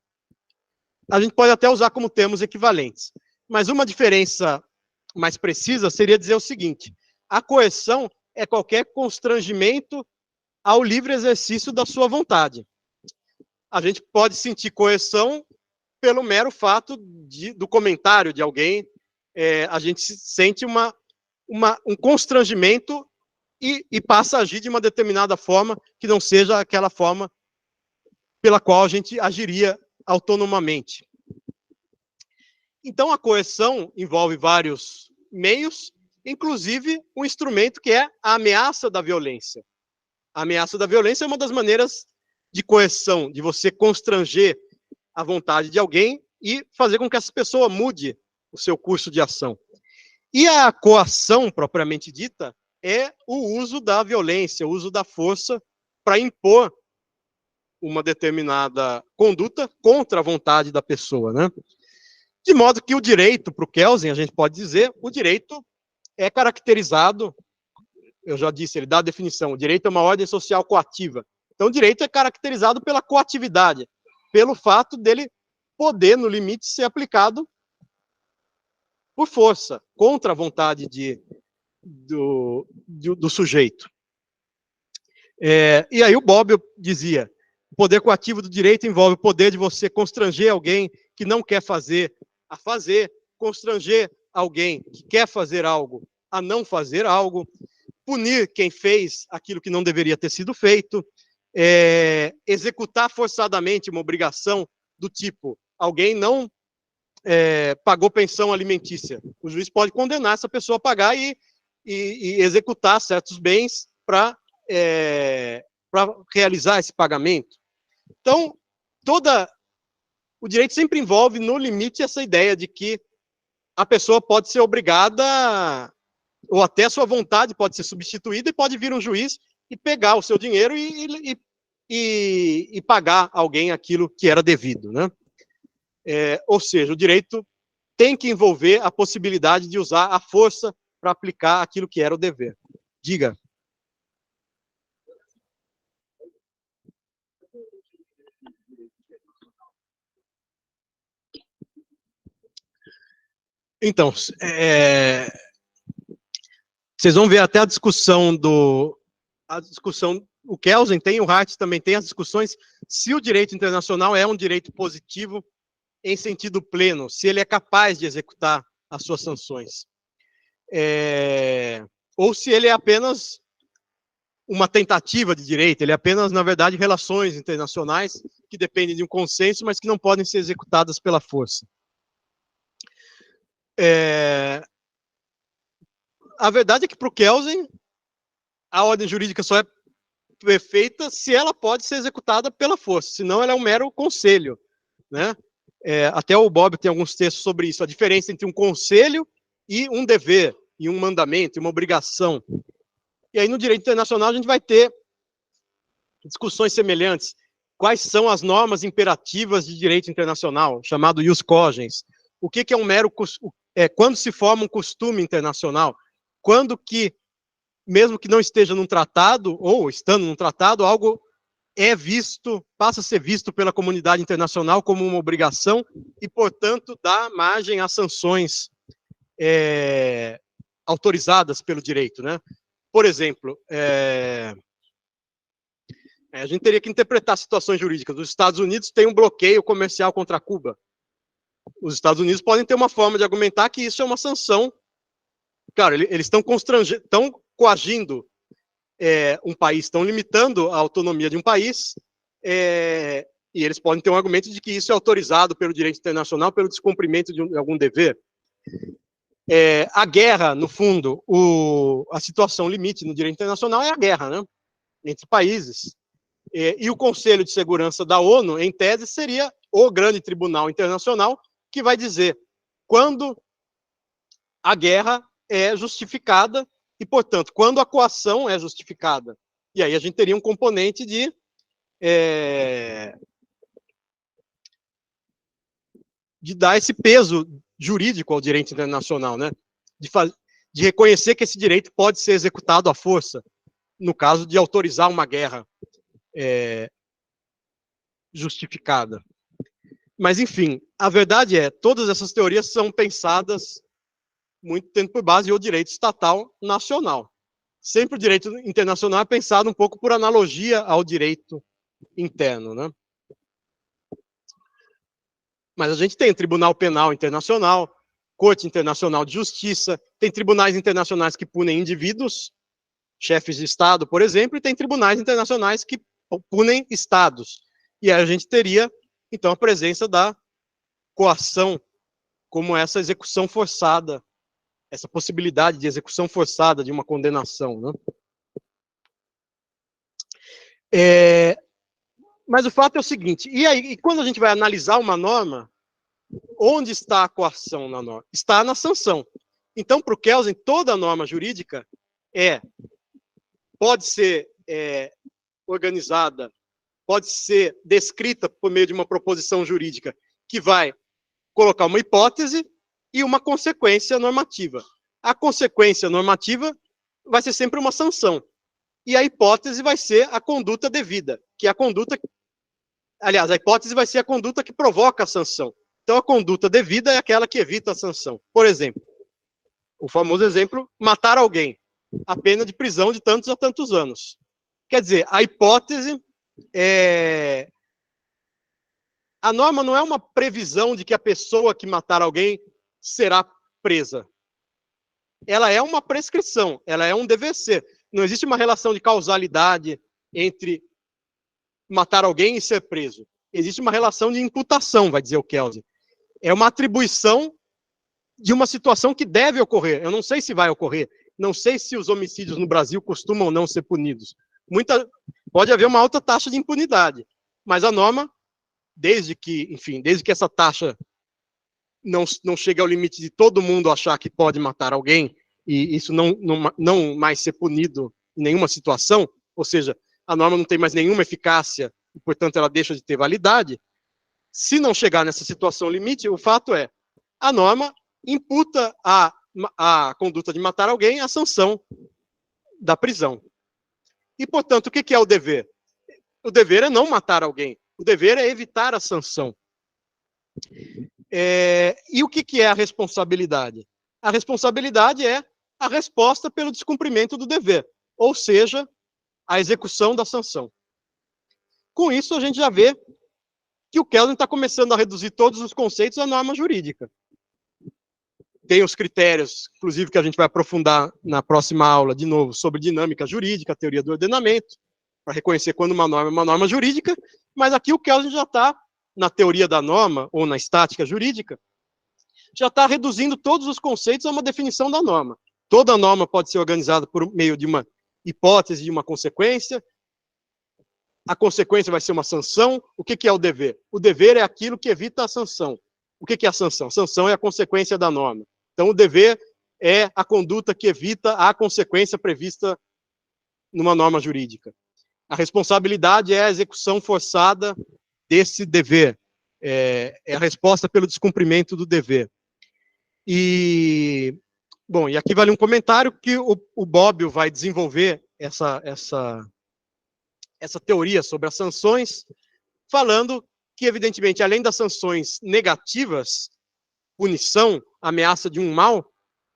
A gente pode até usar como termos equivalentes, mas uma diferença mais precisa seria dizer o seguinte: a coerção é qualquer constrangimento ao livre exercício da sua vontade. A gente pode sentir coerção pelo mero fato do comentário de alguém, a gente sente um constrangimento e passa a agir de uma determinada forma que não seja aquela forma pela qual a gente agiria autonomamente. Então, a coerção envolve vários meios, inclusive um instrumento que é a ameaça da violência. A ameaça da violência é uma das maneiras de coerção, de você constranger a vontade de alguém e fazer com que essa pessoa mude o seu curso de ação. E a coação, propriamente dita, é o uso da violência, o uso da força para impor uma determinada conduta contra a vontade da pessoa, né? De modo que o direito, para o Kelsen, a gente pode dizer, o direito é caracterizado, eu já disse, ele dá a definição, o direito é uma ordem social coativa. Então, o direito é caracterizado pela coatividade, pelo fato dele poder, no limite, ser aplicado por força, contra a vontade do sujeito. E aí o Bobbio dizia, o poder coativo do direito envolve o poder de você constranger alguém que não quer fazer a fazer, constranger alguém que quer fazer algo a não fazer algo, punir quem fez aquilo que não deveria ter sido feito, executar forçadamente uma obrigação do tipo, alguém não pagou pensão alimentícia. O juiz pode condenar essa pessoa a pagar e executar certos bens para realizar esse pagamento. Então, o direito sempre envolve, no limite, essa ideia de que a pessoa pode ser obrigada, ou até a sua vontade pode ser substituída, e pode vir um juiz e pegar o seu dinheiro e pagar alguém aquilo que era devido, né? Ou seja, o direito tem que envolver a possibilidade de usar a força para aplicar aquilo que era o dever. Diga. Então, vocês vão ver até a discussão o Kelsen tem, o Hart também tem as discussões se o direito internacional é um direito positivo em sentido pleno, se ele é capaz de executar as suas sanções. Ou se ele é apenas uma tentativa de direito, ele é apenas, na verdade, relações internacionais que dependem de um consenso, mas que não podem ser executadas pela força. A verdade é que, para o Kelsen, a ordem jurídica só é perfeita se ela pode ser executada pela força, senão ela é um mero conselho, né? Até o Bob tem alguns textos sobre isso, a diferença entre um conselho e um dever, e um mandamento, e uma obrigação. E aí, no direito internacional, a gente vai ter discussões semelhantes. Quais são as normas imperativas de direito internacional, chamado ius cogens? O que é um mero... quando se forma um costume internacional? Quando que, mesmo que não esteja num tratado, ou estando num tratado, algo passa a ser visto pela comunidade internacional como uma obrigação e, portanto, dá margem a sanções autorizadas pelo direito, né? Por exemplo, a gente teria que interpretar situações jurídicas. Os Estados Unidos têm um bloqueio comercial contra Cuba. Os Estados Unidos podem ter uma forma de argumentar que isso é uma sanção. Claro, eles estão coagindo um país, estão limitando a autonomia de um país, e eles podem ter um argumento de que isso é autorizado pelo direito internacional, pelo descumprimento de algum dever. A guerra, no fundo, a situação limite no direito internacional é a guerra, né, entre países. E o Conselho de Segurança da ONU, em tese, seria o grande tribunal internacional que vai dizer quando a guerra é justificada e, portanto, quando a coação é justificada. E aí a gente teria um componente de dar esse peso jurídico ao direito internacional, né? De reconhecer que esse direito pode ser executado à força, no caso de autorizar uma guerra justificada. Mas, enfim, a verdade todas essas teorias são pensadas muito tempo por base do direito estatal nacional. Sempre o direito internacional é pensado um pouco por analogia ao direito interno, né? Mas a gente tem Tribunal Penal Internacional, Corte Internacional de Justiça, tem tribunais internacionais que punem indivíduos, chefes de Estado, por exemplo, e tem tribunais internacionais que punem Estados. E aí a gente teria, então, a presença da coação como essa execução forçada, essa possibilidade de execução forçada de uma condenação, né? Mas o fato é o seguinte, e quando a gente vai analisar uma norma, onde está a coação na norma? Está na sanção. Então, para o Kelsen, toda norma jurídica pode ser organizada, pode ser descrita por meio de uma proposição jurídica que vai colocar uma hipótese e uma consequência normativa. A consequência normativa vai ser sempre uma sanção. E a hipótese vai ser a conduta devida, que é a conduta... Aliás, a hipótese vai ser a conduta que provoca a sanção. Então, a conduta devida é aquela que evita a sanção. Por exemplo, o famoso exemplo, matar alguém. A pena de prisão de tantos a tantos anos. Quer dizer, a hipótese a norma não é uma previsão de que a pessoa que matar alguém será presa. Ela é uma prescrição, ela é um dever ser. Não existe uma relação de causalidade entre matar alguém e ser preso. Existe uma relação de imputação, vai dizer o Kelsen. É uma atribuição de uma situação que deve ocorrer. Eu não sei se vai ocorrer. Não sei se os homicídios no Brasil costumam não ser punidos. Pode haver uma alta taxa de impunidade. Mas a norma, desde que essa taxa não chegue ao limite de todo mundo achar que pode matar alguém, e isso não mais ser punido em nenhuma situação, ou seja, a norma não tem mais nenhuma eficácia, e, portanto, ela deixa de ter validade. Se não chegar nessa situação limite, o fato é, a norma imputa a conduta de matar alguém a sanção da prisão. E, portanto, o que é o dever? O dever é não matar alguém. O dever é evitar a sanção. E o que é a responsabilidade? A responsabilidade é a resposta pelo descumprimento do dever, ou seja, a execução da sanção. Com isso, a gente já vê que o Kelsen está começando a reduzir todos os conceitos à norma jurídica. Tem os critérios, inclusive, que a gente vai aprofundar na próxima aula, de novo, sobre dinâmica jurídica, teoria do ordenamento, para reconhecer quando uma norma é uma norma jurídica, mas aqui o Kelsen já está, na teoria da norma, ou na estática jurídica, já está reduzindo todos os conceitos a uma definição da norma. Toda norma pode ser organizada por meio de uma hipótese, de uma consequência. A consequência vai ser uma sanção. O que é o dever? O dever é aquilo que evita a sanção. O que é a sanção? A sanção é a consequência da norma. Então, o dever é a conduta que evita a consequência prevista numa norma jurídica. A responsabilidade é a execução forçada desse dever. É a resposta pelo descumprimento do dever. E aqui vale um comentário que o Bobbio vai desenvolver essa teoria sobre as sanções, falando que, evidentemente, além das sanções negativas, punição, ameaça de um mal,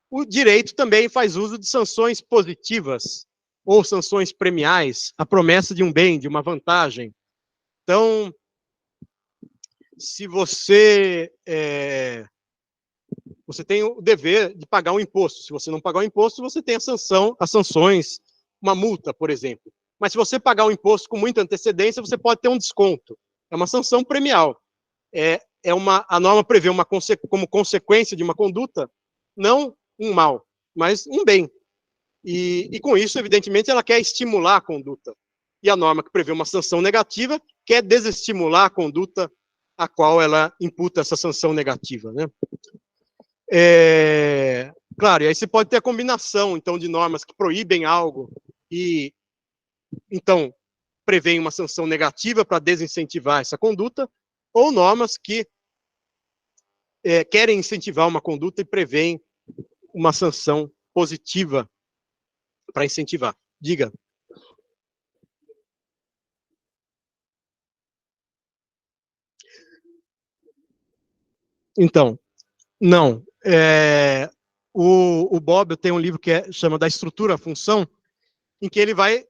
o direito também faz uso de sanções positivas, ou sanções premiais, a promessa de um bem, de uma vantagem. Então, se você tem o dever de pagar um imposto. Se você não pagar o imposto, você tem as sanções, uma multa, por exemplo. Mas se você pagar o imposto com muita antecedência, você pode ter um desconto. É uma sanção premial. A norma prevê como consequência de uma conduta, não um mal, mas um bem. E com isso, evidentemente, ela quer estimular a conduta. E a norma que prevê uma sanção negativa quer desestimular a conduta a qual ela imputa essa sanção negativa, né? Claro, e aí você pode ter a combinação, então, de normas que proíbem algo e, então, prevêem uma sanção negativa para desincentivar essa conduta, ou normas que querem incentivar uma conduta e prevêem uma sanção positiva para incentivar. Diga. Então, não. O Bobbio tem um livro que chama Da Estrutura à Função, em que ele vai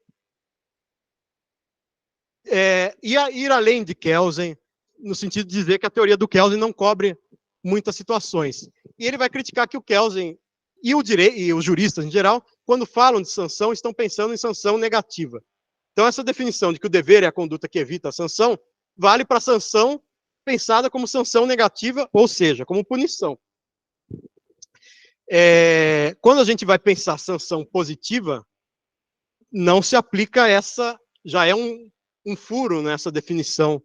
ir além de Kelsen, no sentido de dizer que a teoria do Kelsen não cobre muitas situações. E ele vai criticar que o Kelsen e os juristas em geral, quando falam de sanção, estão pensando em sanção negativa. Então, essa definição de que o dever é a conduta que evita a sanção, vale para a sanção pensada como sanção negativa, ou seja, como punição. Quando a gente vai pensar sanção positiva, não se aplica essa, já é um furo nessa definição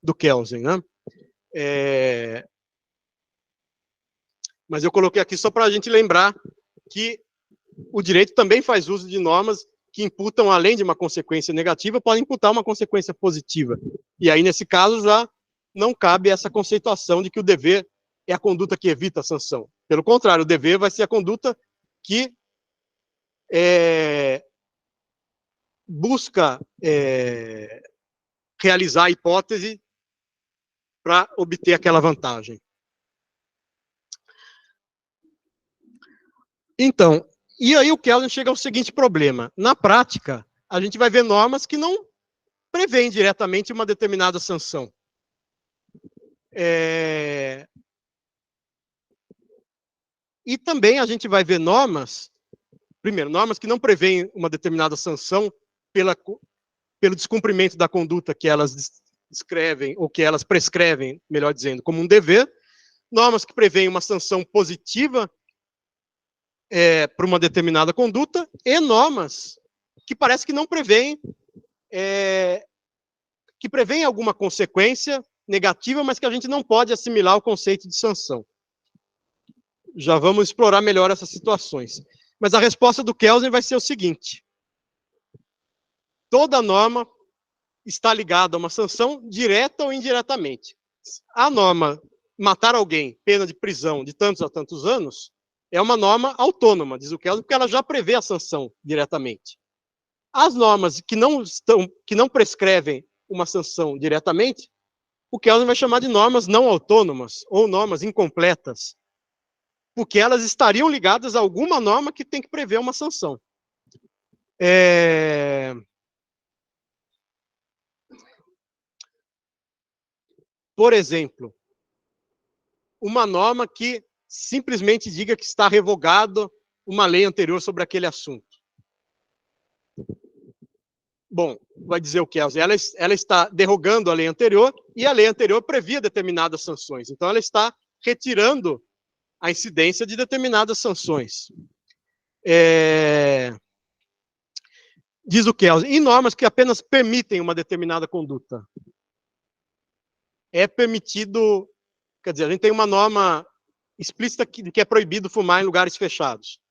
do Kelsen, né? Mas eu coloquei aqui só para a gente lembrar que o direito também faz uso de normas que imputam, além de uma consequência negativa, podem imputar uma consequência positiva. E aí, nesse caso, já não cabe essa conceituação de que o dever é a conduta que evita a sanção. Pelo contrário, o dever vai ser a conduta que busca realizar a hipótese para obter aquela vantagem. Então, e aí o Kelsen chega ao seguinte problema. Na prática, a gente vai ver normas que não prevêem diretamente uma determinada sanção. E também a gente vai ver normas, primeiro, normas que não prevêem uma determinada sanção pelo descumprimento da conduta que elas descrevem, ou que elas prescrevem, melhor dizendo, como um dever. Normas que prevêem uma sanção positiva para uma determinada conduta, e normas que parece que não prevêem que prevêem alguma consequência negativa, mas que a gente não pode assimilar ao conceito de sanção. Já vamos explorar melhor essas situações. Mas a resposta do Kelsen vai ser o seguinte: toda norma está ligada a uma sanção direta ou indiretamente. A norma matar alguém, pena de prisão de tantos a tantos anos, é uma norma autônoma, diz o Kelsen, porque ela já prevê a sanção diretamente. As normas que não prescrevem uma sanção diretamente, o Kelsen vai chamar de normas não autônomas ou normas incompletas, porque elas estariam ligadas a alguma norma que tem que prever uma sanção. Por exemplo, uma norma que simplesmente diga que está revogada uma lei anterior sobre aquele assunto. Bom, vai dizer o Kelsen, ela está derrogando a lei anterior, e a lei anterior previa determinadas sanções. Então, ela está retirando a incidência de determinadas sanções. Diz o Kelsen, e normas que apenas permitem uma determinada conduta. É permitido, quer dizer, a gente tem uma norma explícita que é proibido fumar em lugares fechados.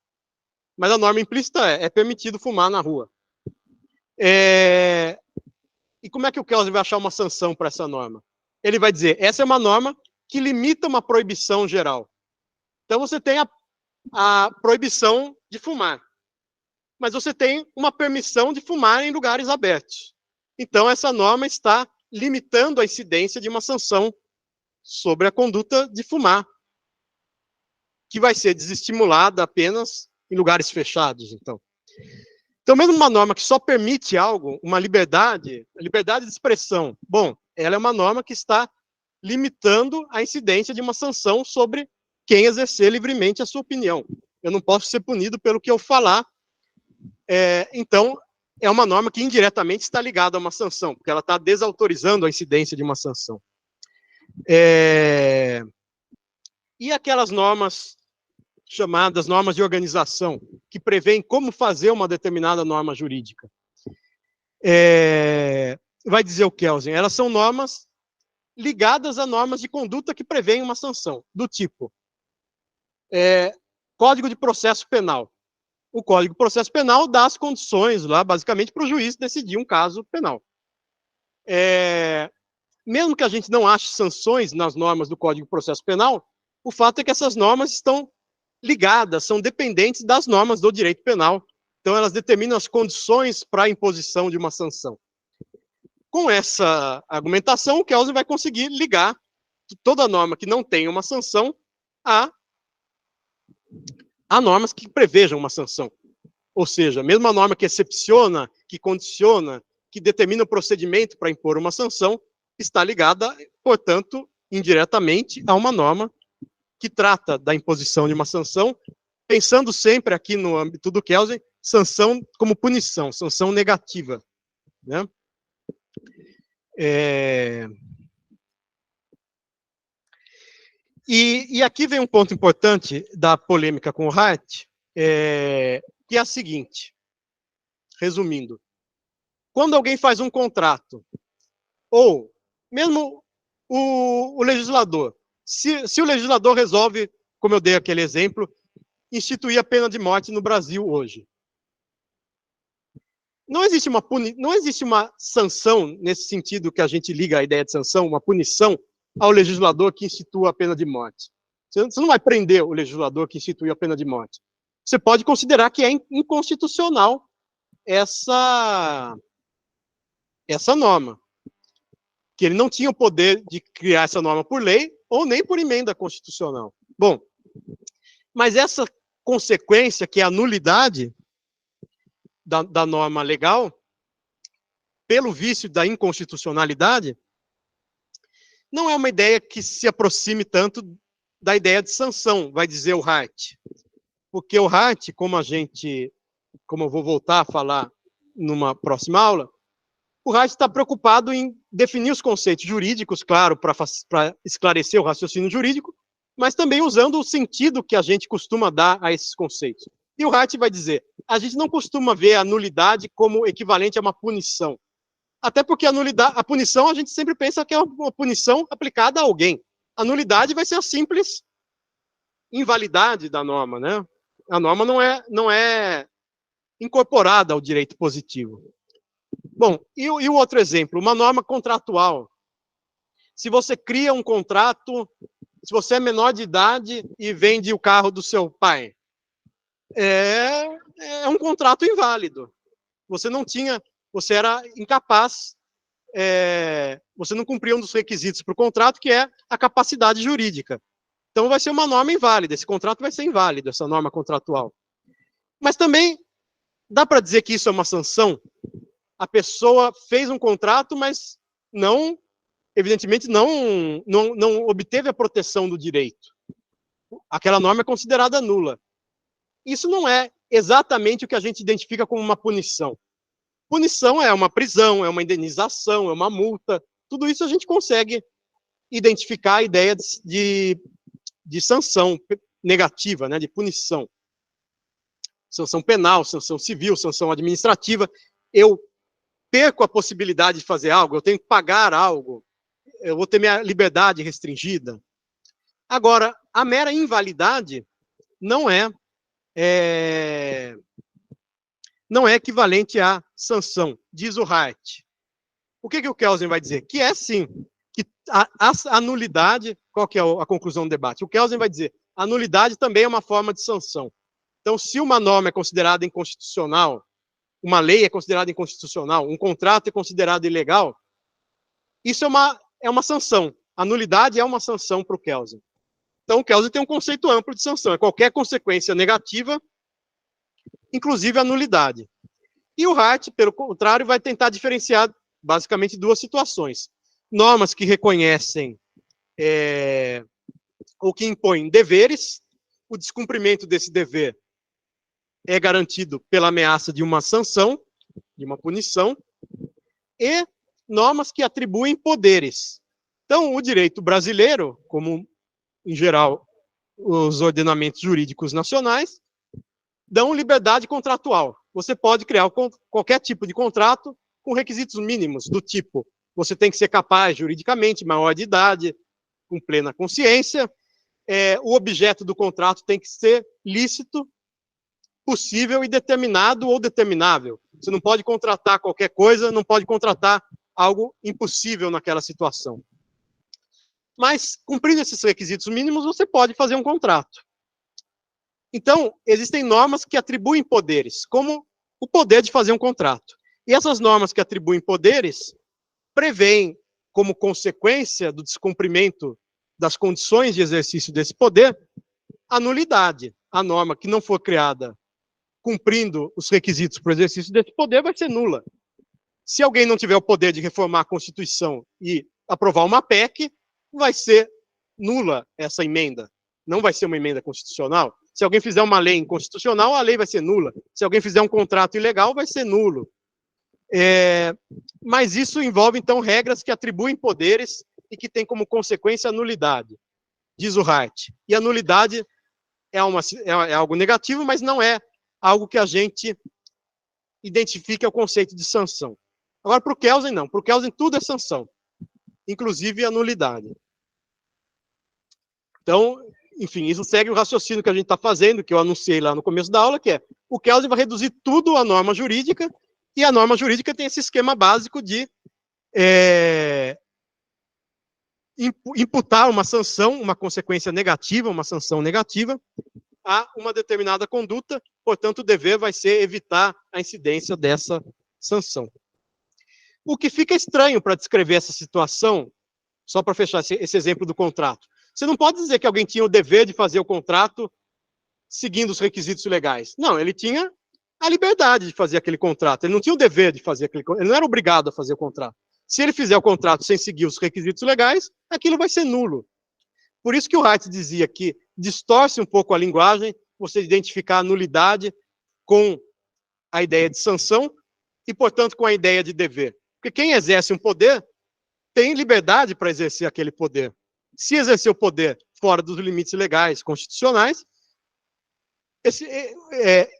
Mas a norma implícita é permitido fumar na rua. E como é que o Kelsen vai achar uma sanção para essa norma? Ele vai dizer, essa é uma norma que limita uma proibição geral. Então, você tem a proibição de fumar, mas você tem uma permissão de fumar em lugares abertos. Então, essa norma está limitando a incidência de uma sanção sobre a conduta de fumar, que vai ser desestimulada apenas em lugares fechados, então. Então, mesmo uma norma que só permite algo, uma liberdade de expressão, bom, ela é uma norma que está limitando a incidência de uma sanção sobre quem exercer livremente a sua opinião. Eu não posso ser punido pelo que eu falar. Então, é uma norma que indiretamente está ligada a uma sanção, porque ela está desautorizando a incidência de uma sanção. E aquelas normas chamadas normas de organização, que prevêem como fazer uma determinada norma jurídica. Vai dizer o Kelsen, elas são normas ligadas a normas de conduta que prevêem uma sanção, do tipo Código de Processo Penal. O Código de Processo Penal dá as condições lá, basicamente, para o juiz decidir um caso penal. Mesmo que a gente não ache sanções nas normas do Código de Processo Penal, o fato é que essas normas estão ligadas, são dependentes das normas do direito penal. Então, elas determinam as condições para a imposição de uma sanção. Com essa argumentação, o Kelsen vai conseguir ligar toda norma que não tem uma sanção a normas que prevejam uma sanção. Ou seja, mesmo a norma que excepciona, que condiciona, que determina o procedimento para impor uma sanção, está ligada, portanto, indiretamente a uma norma que trata da imposição de uma sanção, pensando sempre aqui no âmbito do Kelsen, sanção como punição, sanção negativa, né? E aqui vem um ponto importante da polêmica com o Hart, que é a seguinte, resumindo, quando alguém faz um contrato, ou mesmo o legislador, se o legislador resolve, como eu dei aquele exemplo, instituir a pena de morte no Brasil hoje, não existe uma sanção, nesse sentido que a gente liga a ideia de sanção, uma punição ao legislador que institua a pena de morte. Você não vai prender o legislador que instituiu a pena de morte. Você pode considerar que é inconstitucional essa norma. Que ele não tinha o poder de criar essa norma por lei ou nem por emenda constitucional. Bom, mas essa consequência, que é a nulidade da norma legal, pelo vício da inconstitucionalidade, não é uma ideia que se aproxime tanto da ideia de sanção, vai dizer o Hart. Porque o Hart, como eu vou voltar a falar numa próxima aula, o Hart está preocupado em definir os conceitos jurídicos, claro, para esclarecer o raciocínio jurídico, mas também usando o sentido que a gente costuma dar a esses conceitos. E o Hart vai dizer, a gente não costuma ver a nulidade como equivalente a uma punição. Até porque a punição, a gente sempre pensa que é uma punição aplicada a alguém. A nulidade vai ser a simples invalidade da norma, né? A norma não é incorporada ao direito positivo. Bom, e o outro exemplo, uma norma contratual. Se você cria um contrato, se você é menor de idade e vende o carro do seu pai, é um contrato inválido. Você era incapaz, você não cumpria um dos requisitos para o contrato, que é a capacidade jurídica. Então vai ser uma norma inválida, esse contrato vai ser inválido, essa norma contratual. Mas também dá para dizer que isso é uma sanção? A pessoa fez um contrato, mas evidentemente não obteve a proteção do direito. Aquela norma é considerada nula. Isso não é exatamente o que a gente identifica como uma punição. Punição é uma prisão, é uma indenização, é uma multa. Tudo isso a gente consegue identificar a ideia de sanção negativa, né, de punição. Sanção penal, sanção civil, sanção administrativa. Eu perco a possibilidade de fazer algo, eu tenho que pagar algo, eu vou ter minha liberdade restringida. Agora, a mera invalidade não é equivalente à sanção, diz o Hart. O que o Kelsen vai dizer? Que é sim, que a nulidade, qual que é a conclusão do debate? O Kelsen vai dizer, a nulidade também é uma forma de sanção. Então, se uma norma é considerada inconstitucional, uma lei é considerada inconstitucional, um contrato é considerado ilegal, isso é uma sanção. A nulidade é uma sanção para o Kelsen. Então, o Kelsen tem um conceito amplo de sanção. É qualquer consequência negativa, inclusive a nulidade. E o Hart, pelo contrário, vai tentar diferenciar basicamente duas situações. Normas que reconhecem ou que impõem deveres, o descumprimento desse dever é garantido pela ameaça de uma sanção, de uma punição, e normas que atribuem poderes. Então, o direito brasileiro, como em geral os ordenamentos jurídicos nacionais, dão liberdade contratual. Você pode criar qualquer tipo de contrato com requisitos mínimos, do tipo, você tem que ser capaz juridicamente, maior de idade, com plena consciência, o objeto do contrato tem que ser lícito, possível e determinado ou determinável. Você não pode contratar qualquer coisa, não pode contratar algo impossível naquela situação. Mas, cumprindo esses requisitos mínimos, você pode fazer um contrato. Então, existem normas que atribuem poderes, como o poder de fazer um contrato. E essas normas que atribuem poderes prevêem, como consequência do descumprimento das condições de exercício desse poder, a nulidade. A norma que não for criada cumprindo os requisitos para o exercício desse poder vai ser nula. Se alguém não tiver o poder de reformar a Constituição e aprovar uma PEC, vai ser nula essa emenda. Não vai ser uma emenda constitucional. Se alguém fizer uma lei inconstitucional, a lei vai ser nula. Se alguém fizer um contrato ilegal, vai ser nulo. Mas isso envolve, então, regras que atribuem poderes e que têm como consequência a nulidade, diz o Hart. E a nulidade é algo negativo, mas não é algo que a gente identifique o conceito de sanção. Agora, para o Kelsen, não. Para o Kelsen, tudo é sanção, inclusive a nulidade. Então, enfim, isso segue o raciocínio que a gente está fazendo, que eu anunciei lá no começo da aula, que é o Kelsen vai reduzir tudo à norma jurídica, e a norma jurídica tem esse esquema básico de imputar uma sanção, uma consequência negativa, uma sanção negativa, a uma determinada conduta, portanto, o dever vai ser evitar a incidência dessa sanção. O que fica estranho para descrever essa situação, só para fechar esse exemplo do contrato, você não pode dizer que alguém tinha o dever de fazer o contrato seguindo os requisitos legais. Não, ele tinha a liberdade de fazer aquele contrato, ele não tinha o dever de fazer aquele contrato, ele não era obrigado a fazer o contrato. Se ele fizer o contrato sem seguir os requisitos legais, aquilo vai ser nulo. Por isso que o Hart dizia que distorce um pouco a linguagem, você identificar a nulidade com a ideia de sanção e, portanto, com a ideia de dever. Porque quem exerce um poder tem liberdade para exercer aquele poder. Se exercer o poder fora dos limites legais, constitucionais,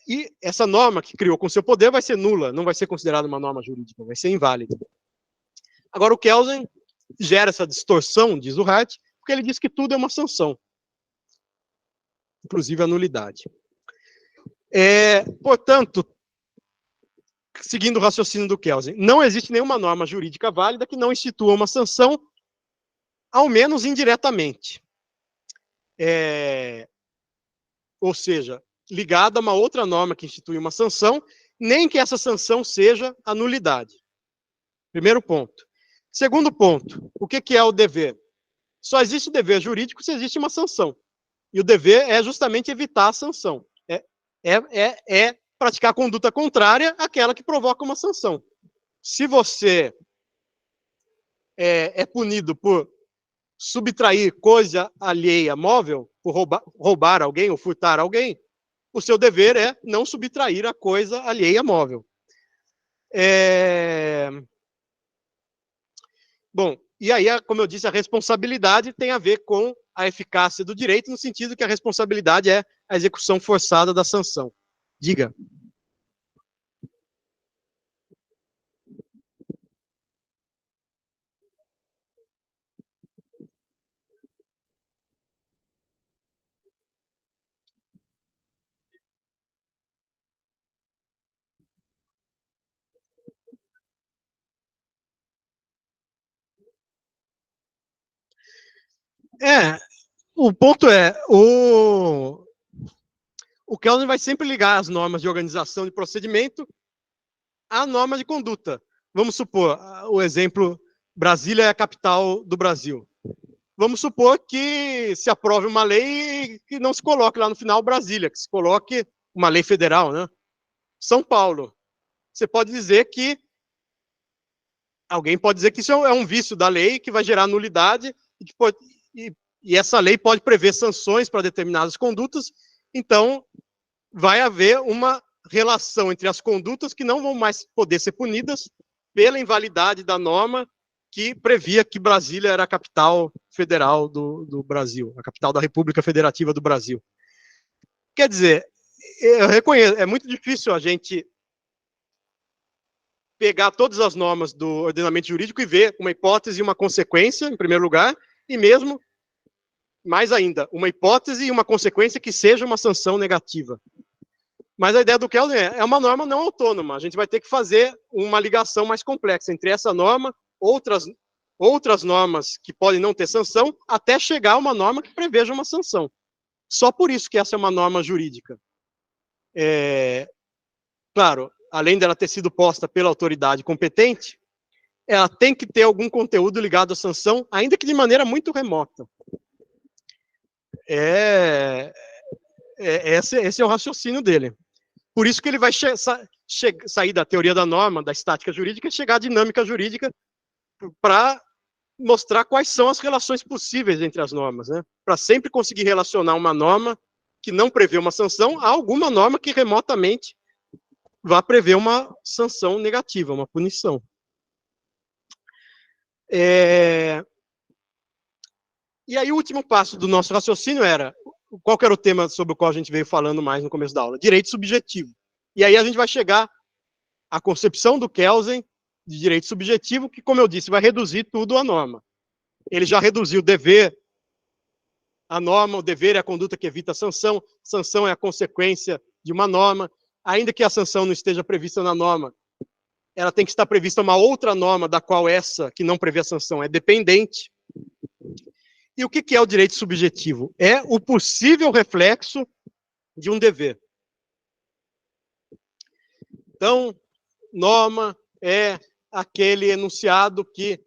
e essa norma que criou com seu poder vai ser nula, não vai ser considerada uma norma jurídica, vai ser inválida. Agora, o Kelsen gera essa distorção, diz o Hart, porque ele diz que tudo é uma sanção, inclusive a nulidade. Portanto, seguindo o raciocínio do Kelsen, não existe nenhuma norma jurídica válida que não institua uma sanção, ao menos indiretamente. Ou seja, ligada a uma outra norma que institui uma sanção, nem que essa sanção seja a nulidade. Primeiro ponto. Segundo ponto, o que é o dever? Só existe dever jurídico se existe uma sanção. E o dever é justamente evitar a sanção. É praticar a conduta contrária àquela que provoca uma sanção. Se você é punido por subtrair coisa alheia móvel, por roubar alguém ou furtar alguém, o seu dever é não subtrair a coisa alheia móvel. Bom, e aí, como eu disse, a responsabilidade tem a ver com a eficácia do direito, no sentido que a responsabilidade é a execução forçada da sanção. Diga. O ponto é, o Kelsen vai sempre ligar as normas de organização de procedimento à norma de conduta. Vamos supor, o exemplo, Brasília é a capital do Brasil. Vamos supor que se aprove uma lei que não se coloque lá no final Brasília, que se coloque uma lei federal, né? São Paulo. Você pode dizer que alguém pode dizer que isso é um vício da lei que vai gerar nulidade e essa lei pode prever sanções para determinadas condutas, então vai haver uma relação entre as condutas que não vão mais poder ser punidas pela invalidade da norma que previa que Brasília era a capital federal do Brasil, a capital da República Federativa do Brasil. Quer dizer, eu reconheço, é muito difícil a gente pegar todas as normas do ordenamento jurídico e ver uma hipótese e uma consequência, em primeiro lugar, e mesmo, mais ainda, uma hipótese e uma consequência que seja uma sanção negativa. Mas a ideia do Kelsen é uma norma não autônoma. A gente vai ter que fazer uma ligação mais complexa entre essa norma, outras normas que podem não ter sanção, até chegar a uma norma que preveja uma sanção. Só por isso que essa é uma norma jurídica. Claro, além dela ter sido posta pela autoridade competente, ela tem que ter algum conteúdo ligado à sanção, ainda que de maneira muito remota. Esse é o raciocínio dele. Por isso que ele vai sair da teoria da norma, da estática jurídica, e chegar à dinâmica jurídica para mostrar quais são as relações possíveis entre as normas, né? Para sempre conseguir relacionar uma norma que não prevê uma sanção a alguma norma que remotamente vá prever uma sanção negativa, uma punição. E aí o último passo do nosso raciocínio era, qual que era o tema sobre o qual a gente veio falando mais no começo da aula? Direito subjetivo. E aí a gente vai chegar à concepção do Kelsen de direito subjetivo, que, como eu disse, vai reduzir tudo à norma. Ele já reduziu o dever à norma, o dever é a conduta que evita a sanção, sanção é a consequência de uma norma, ainda que a sanção não esteja prevista na norma, ela tem que estar prevista uma outra norma da qual essa, que não prevê a sanção, é dependente. E o que é o direito subjetivo? É o possível reflexo de um dever. Então, norma é aquele enunciado que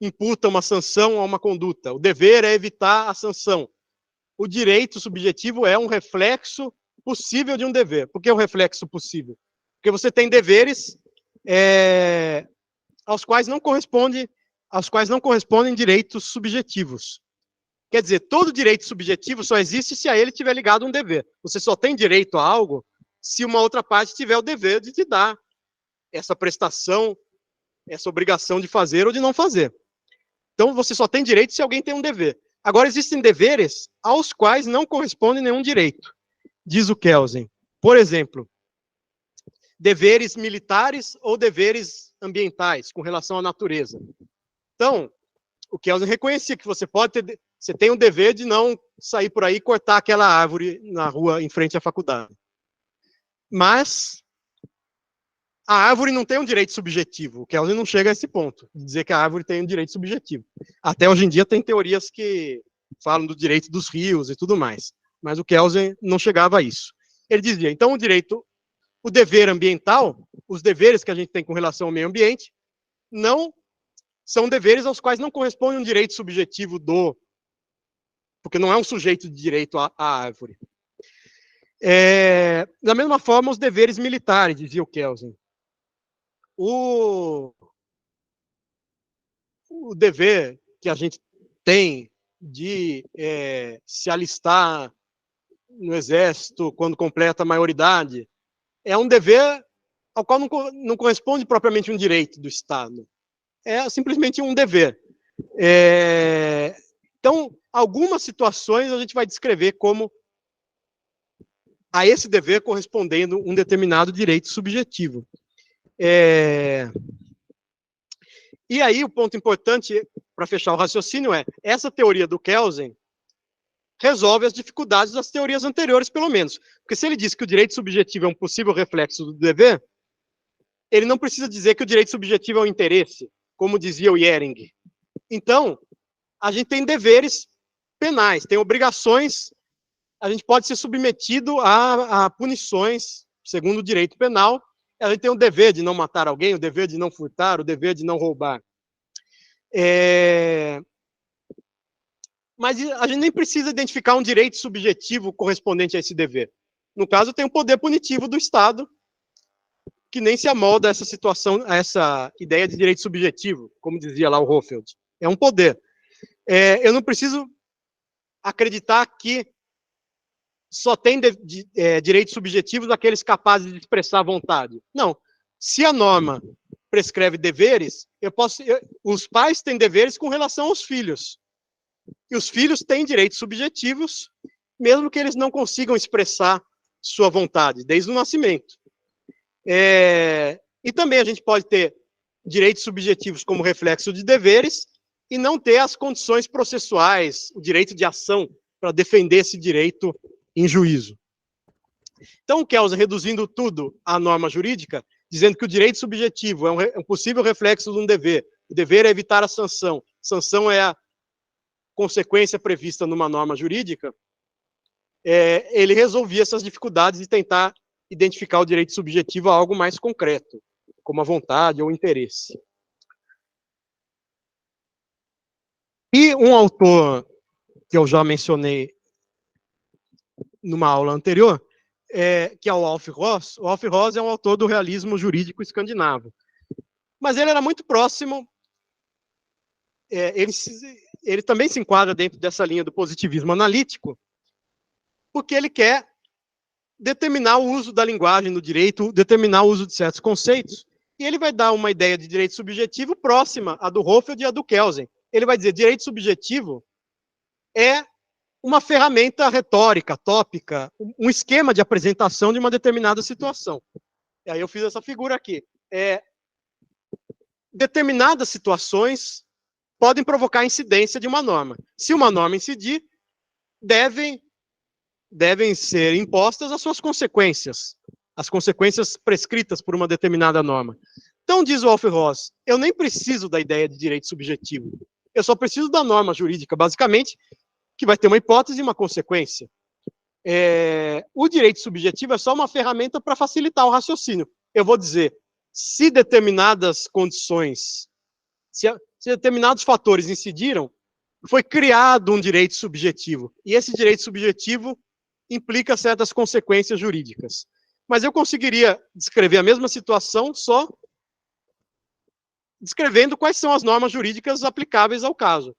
imputa uma sanção a uma conduta. O dever é evitar a sanção. O direito subjetivo é um reflexo possível de um dever. Por que o reflexo possível? Porque você tem deveres aos quais não correspondem direitos subjetivos. Quer dizer, todo direito subjetivo só existe se a ele tiver ligado um dever. Você só tem direito a algo se uma outra parte tiver o dever de te dar essa prestação, essa obrigação de fazer ou de não fazer. Então, você só tem direito se alguém tem um dever. Agora, existem deveres aos quais não corresponde nenhum direito, diz o Kelsen. Por exemplo, deveres militares ou deveres ambientais com relação à natureza. Então, o Kelsen reconhecia que você tem o dever de não sair por aí e cortar aquela árvore na rua em frente à faculdade. Mas a árvore não tem um direito subjetivo. O Kelsen não chega a esse ponto, de dizer que a árvore tem um direito subjetivo. Até hoje em dia tem teorias que falam do direito dos rios e tudo mais. Mas o Kelsen não chegava a isso. Ele dizia, então o dever ambiental, os deveres que a gente tem com relação ao meio ambiente, não são deveres aos quais não corresponde um direito subjetivo porque não é um sujeito de direito à árvore. Da mesma forma, os deveres militares, dizia o Kelsen. O dever que a gente tem de se alistar no exército quando completa a maioridade é um dever ao qual não corresponde propriamente um direito do Estado. É simplesmente um dever. Então, algumas situações a gente vai descrever como a esse dever correspondendo um determinado direito subjetivo. E aí, o ponto importante para fechar o raciocínio essa teoria do Kelsen resolve as dificuldades das teorias anteriores, pelo menos. Porque se ele diz que o direito subjetivo é um possível reflexo do dever, ele não precisa dizer que o direito subjetivo é um interesse, como dizia o Jhering. Então, a gente tem deveres penais, tem obrigações, a gente pode ser submetido a punições, segundo o direito penal, a gente tem o dever de não matar alguém, o dever de não furtar, o dever de não roubar. Mas a gente nem precisa identificar um direito subjetivo correspondente a esse dever. No caso, tem o poder punitivo do Estado, que nem se amolda a essa situação, a essa ideia de direito subjetivo, como dizia lá o Hoffeld. É um poder. Eu não preciso acreditar que só tem direitos subjetivos aqueles capazes de expressar vontade. Não. Se a norma prescreve deveres, os pais têm deveres com relação aos filhos. E os filhos têm direitos subjetivos, mesmo que eles não consigam expressar sua vontade, desde o nascimento. E também a gente pode ter direitos subjetivos como reflexo de deveres e não ter as condições processuais, o direito de ação para defender esse direito em juízo. Então, o Kelsen, reduzindo tudo à norma jurídica, dizendo que o direito subjetivo é um possível reflexo de um dever. O dever é evitar a sanção. Sanção é a consequência prevista numa norma jurídica. Ele resolvia essas dificuldades de tentar identificar o direito subjetivo a algo mais concreto, como a vontade ou o interesse. E um autor que eu já mencionei numa aula anterior, que é o Alf Ross. O Alf Ross é um autor do realismo jurídico escandinavo. Mas ele era muito próximo, ele também se enquadra dentro dessa linha do positivismo analítico, porque ele quer determinar o uso da linguagem no direito, determinar o uso de certos conceitos, e ele vai dar uma ideia de direito subjetivo próxima à do Hoffeld e à do Kelsen. Ele vai dizer, direito subjetivo é uma ferramenta retórica, tópica, um esquema de apresentação de uma determinada situação. E aí eu fiz essa figura aqui. Determinadas situações podem provocar a incidência de uma norma. Se uma norma incidir, devem ser impostas as suas consequências, as consequências prescritas por uma determinada norma. Então, diz o Alf Ross, eu nem preciso da ideia de direito subjetivo. Eu só preciso da norma jurídica, basicamente, que vai ter uma hipótese e uma consequência. O direito subjetivo é só uma ferramenta para facilitar o raciocínio. Eu vou dizer, se determinadas condições, se determinados fatores incidiram, foi criado um direito subjetivo. E esse direito subjetivo implica certas consequências jurídicas. Mas eu conseguiria descrever a mesma situação só descrevendo quais são as normas jurídicas aplicáveis ao caso.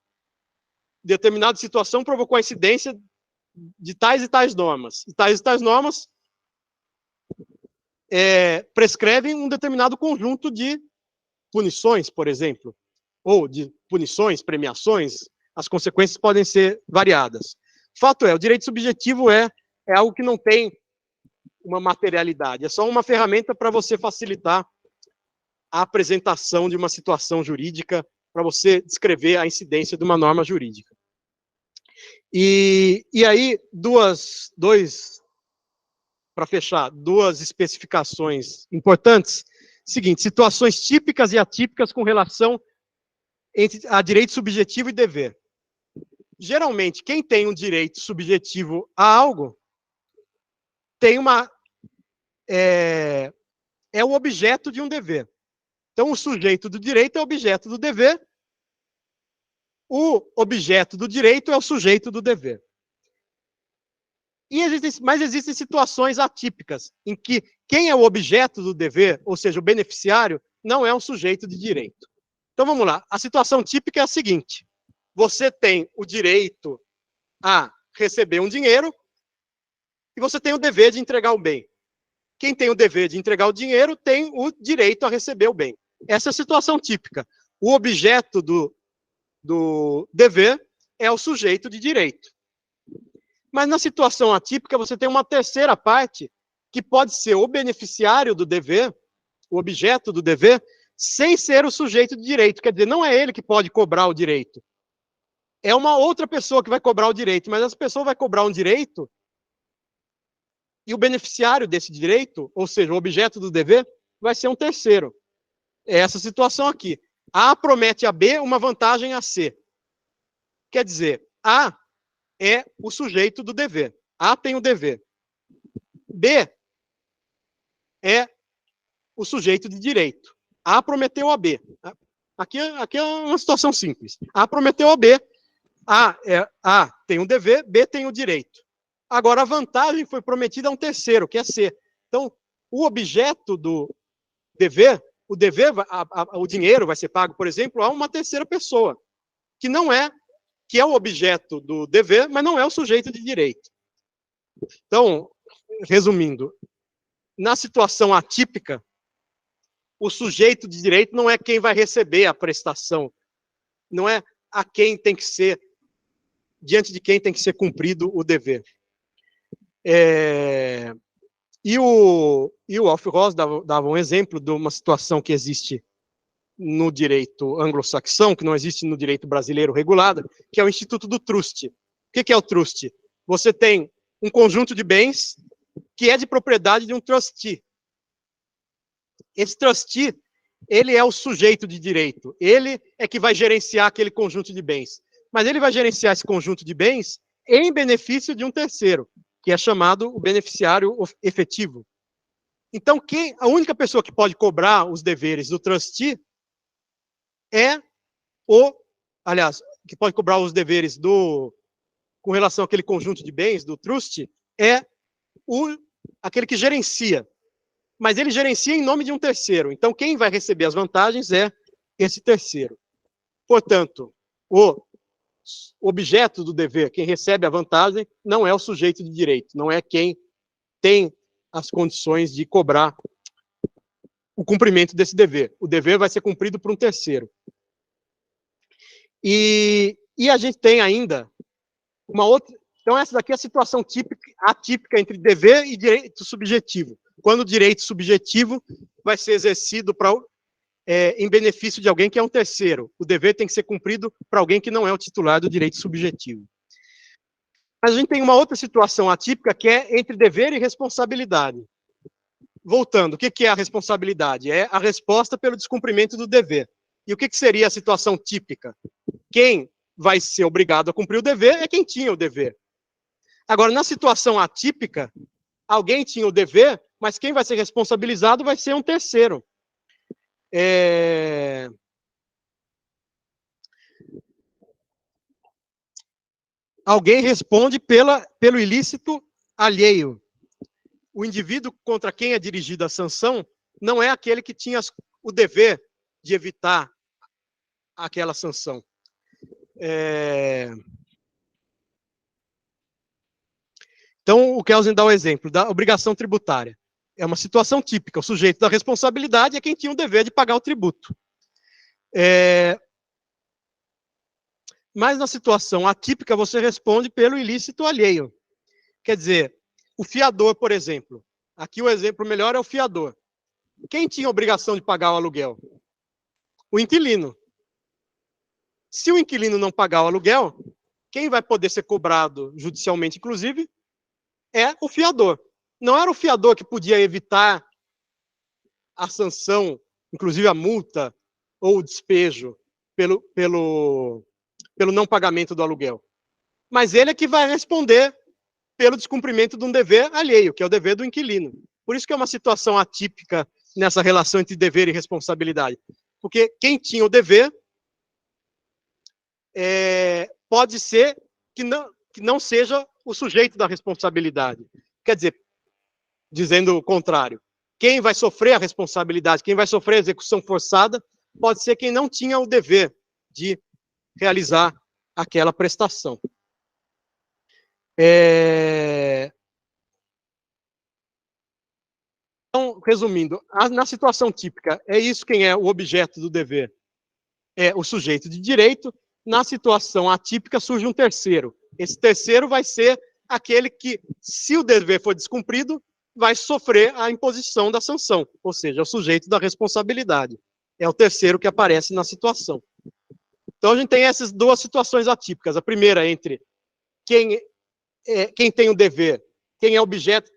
Determinada situação provocou a incidência de tais e tais normas. E tais normas prescrevem um determinado conjunto de punições, por exemplo, ou de punições, premiações. As consequências podem ser variadas. Fato é, o direito subjetivo é algo que não tem uma materialidade, é só uma ferramenta para você facilitar a apresentação de uma situação jurídica para você descrever a incidência de uma norma jurídica. E aí, para fechar, duas especificações importantes. Seguinte, situações típicas e atípicas com relação a direito subjetivo e dever. Geralmente, quem tem um direito subjetivo a algo, tem é o objeto de um dever. Então, o sujeito do direito é o objeto do dever, o objeto do direito é o sujeito do dever. Mas existem situações atípicas, em que quem é o objeto do dever, ou seja, o beneficiário, não é um sujeito de direito. Então, vamos lá. A situação típica é a seguinte. Você tem o direito a receber um dinheiro e você tem o dever de entregar o bem. Quem tem o dever de entregar o dinheiro tem o direito a receber o bem. Essa é a situação típica. O objeto do dever é o sujeito de direito. Mas na situação atípica, você tem uma terceira parte, que pode ser o beneficiário do dever, o objeto do dever, sem ser o sujeito de direito. Quer dizer, não é ele que pode cobrar o direito. É uma outra pessoa que vai cobrar o direito, mas essa pessoa vai cobrar um direito e o beneficiário desse direito, ou seja, o objeto do dever, vai ser um terceiro. É essa situação aqui. A promete a B uma vantagem a C. Quer dizer, A é o sujeito do dever. A tem o dever. B é o sujeito de direito. A prometeu a B. Aqui é uma situação simples. A prometeu a B. A tem o dever, B tem o direito. Agora, a vantagem foi prometida a um terceiro, que é C. Então, o objeto do dever, o dinheiro vai ser pago, por exemplo, a uma terceira pessoa, que é o objeto do dever, mas não é o sujeito de direito. Então, resumindo, na situação atípica, o sujeito de direito não é quem vai receber a prestação, não é a quem tem que ser, diante de quem tem que ser cumprido o dever. E o Alf-Ross dava um exemplo de uma situação que existe no direito anglo-saxão, que não existe no direito brasileiro regulado, que é o Instituto do Trust. O que é o trust? Você tem um conjunto de bens que é de propriedade de um trustee. Esse trustee, ele é o sujeito de direito. Ele é que vai gerenciar aquele conjunto de bens. Mas ele vai gerenciar esse conjunto de bens em benefício de um terceiro, que é chamado o beneficiário efetivo. Então, a única pessoa que pode cobrar os deveres do trustee que pode cobrar os deveres com relação àquele conjunto de bens do trust, é aquele que gerencia. Mas ele gerencia em nome de um terceiro. Então, quem vai receber as vantagens é esse terceiro. Portanto, o objeto do dever, quem recebe a vantagem, não é o sujeito de direito, não é quem tem as condições de cobrar o cumprimento desse dever. O dever vai ser cumprido por um terceiro. E a gente tem ainda uma outra... Então, essa daqui é a situação atípica entre dever e direito subjetivo. Quando o direito subjetivo vai ser exercido em benefício de alguém que é um terceiro. O dever tem que ser cumprido para alguém que não é o titular do direito subjetivo. Mas a gente tem uma outra situação atípica, que é entre dever e responsabilidade. Voltando, o que é a responsabilidade? É a resposta pelo descumprimento do dever. E o que seria a situação típica? Quem vai ser obrigado a cumprir o dever é quem tinha o dever. Agora, na situação atípica, alguém tinha o dever, mas quem vai ser responsabilizado vai ser um terceiro. Alguém responde pelo ilícito alheio. O indivíduo contra quem é dirigida a sanção não é aquele que tinha o dever de evitar aquela sanção. Então, o Kelsen dá o exemplo da obrigação tributária. É uma situação típica. O sujeito da responsabilidade é quem tinha o dever de pagar o tributo. Mas na situação atípica, você responde pelo ilícito alheio. Quer dizer, o fiador, por exemplo. Aqui o exemplo melhor é o fiador. Quem tinha a obrigação de pagar o aluguel? O inquilino. Se o inquilino não pagar o aluguel, quem vai poder ser cobrado judicialmente, inclusive, é o fiador. Não era o fiador que podia evitar a sanção, inclusive a multa ou o despejo pelo não pagamento do aluguel. Mas ele é que vai responder pelo descumprimento de um dever alheio, que é o dever do inquilino. Por isso que é uma situação atípica nessa relação entre dever e responsabilidade. Porque quem tinha o dever pode ser que não seja o sujeito da responsabilidade. Quer dizer, dizendo o contrário, quem vai sofrer a responsabilidade, quem vai sofrer a execução forçada, pode ser quem não tinha o dever de realizar aquela prestação. Então, resumindo, na situação típica, é isso quem é o objeto do dever. É o sujeito de direito. Na situação atípica, surge um terceiro. Esse terceiro vai ser aquele que, se o dever for descumprido, vai sofrer a imposição da sanção, ou seja, o sujeito da responsabilidade. É o terceiro que aparece na situação. Então, a gente tem essas duas situações atípicas. A primeira entre quem tem o dever, quem é objeto,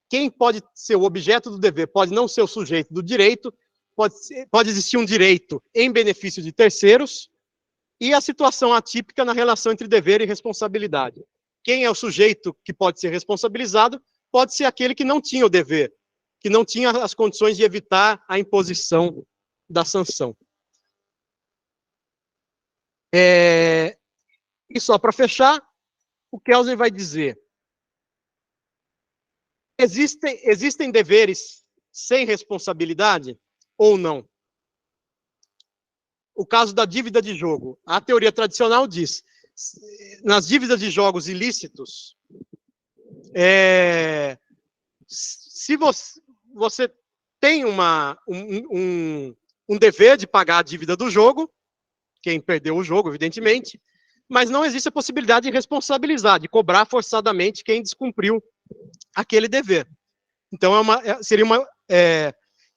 quem pode ser o objeto do dever, pode não ser o sujeito do direito, pode existir um direito em benefício de terceiros, e a situação atípica na relação entre dever e responsabilidade. Quem é o sujeito que pode ser responsabilizado, pode ser aquele que não tinha o dever, que não tinha as condições de evitar a imposição da sanção. E só para fechar, o Kelsen vai dizer: existem deveres sem responsabilidade ou não? O caso da dívida de jogo. A teoria tradicional diz, nas dívidas de jogos ilícitos, se você tem um dever de pagar a dívida do jogo, quem perdeu o jogo, evidentemente, mas não existe a possibilidade de responsabilizar, de cobrar forçadamente quem descumpriu aquele dever. Então, seria uma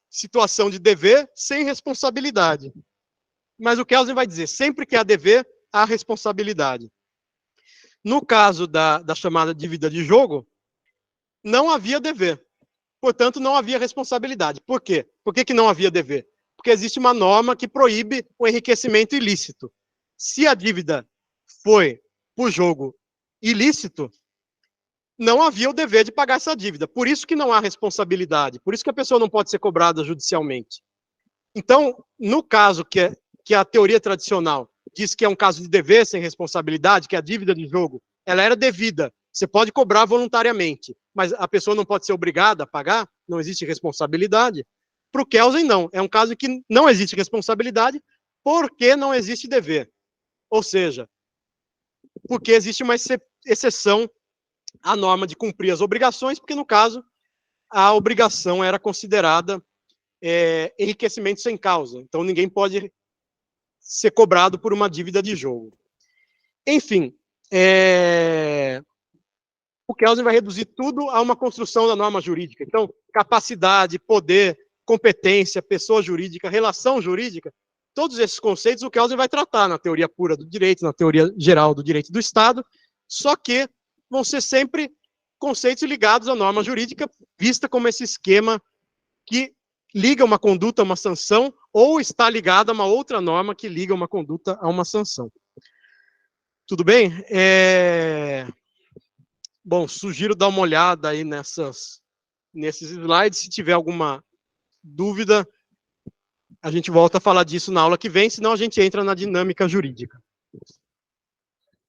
situação de dever sem responsabilidade. Mas o Kelsen vai dizer, sempre que há dever, há responsabilidade. No caso da chamada dívida de jogo, não havia dever. Portanto, não havia responsabilidade. Por quê? Por que não havia dever? Porque existe uma norma que proíbe o enriquecimento ilícito. Se a dívida foi por jogo ilícito, não havia o dever de pagar essa dívida. Por isso que não há responsabilidade. Por isso que a pessoa não pode ser cobrada judicialmente. Então, no caso que a teoria tradicional diz que é um caso de dever sem responsabilidade, que a dívida de jogo, ela era devida, você pode cobrar voluntariamente, mas a pessoa não pode ser obrigada a pagar, não existe responsabilidade. Para o Kelsen, não. É um caso em que não existe responsabilidade porque não existe dever. Ou seja, porque existe uma exceção à norma de cumprir as obrigações, porque, no caso, a obrigação era considerada enriquecimento sem causa. Então, ninguém pode ser cobrado por uma dívida de jogo. Enfim, o Kelsen vai reduzir tudo a uma construção da norma jurídica. Então, capacidade, poder, competência, pessoa jurídica, relação jurídica, todos esses conceitos o Kelsen vai tratar na teoria pura do direito, na teoria geral do direito do Estado, só que vão ser sempre conceitos ligados à norma jurídica, vista como esse esquema que liga uma conduta a uma sanção ou está ligada a uma outra norma que liga uma conduta a uma sanção. Tudo bem? Bom, sugiro dar uma olhada aí nesses slides. Se tiver alguma dúvida, a gente volta a falar disso na aula que vem, senão a gente entra na dinâmica jurídica.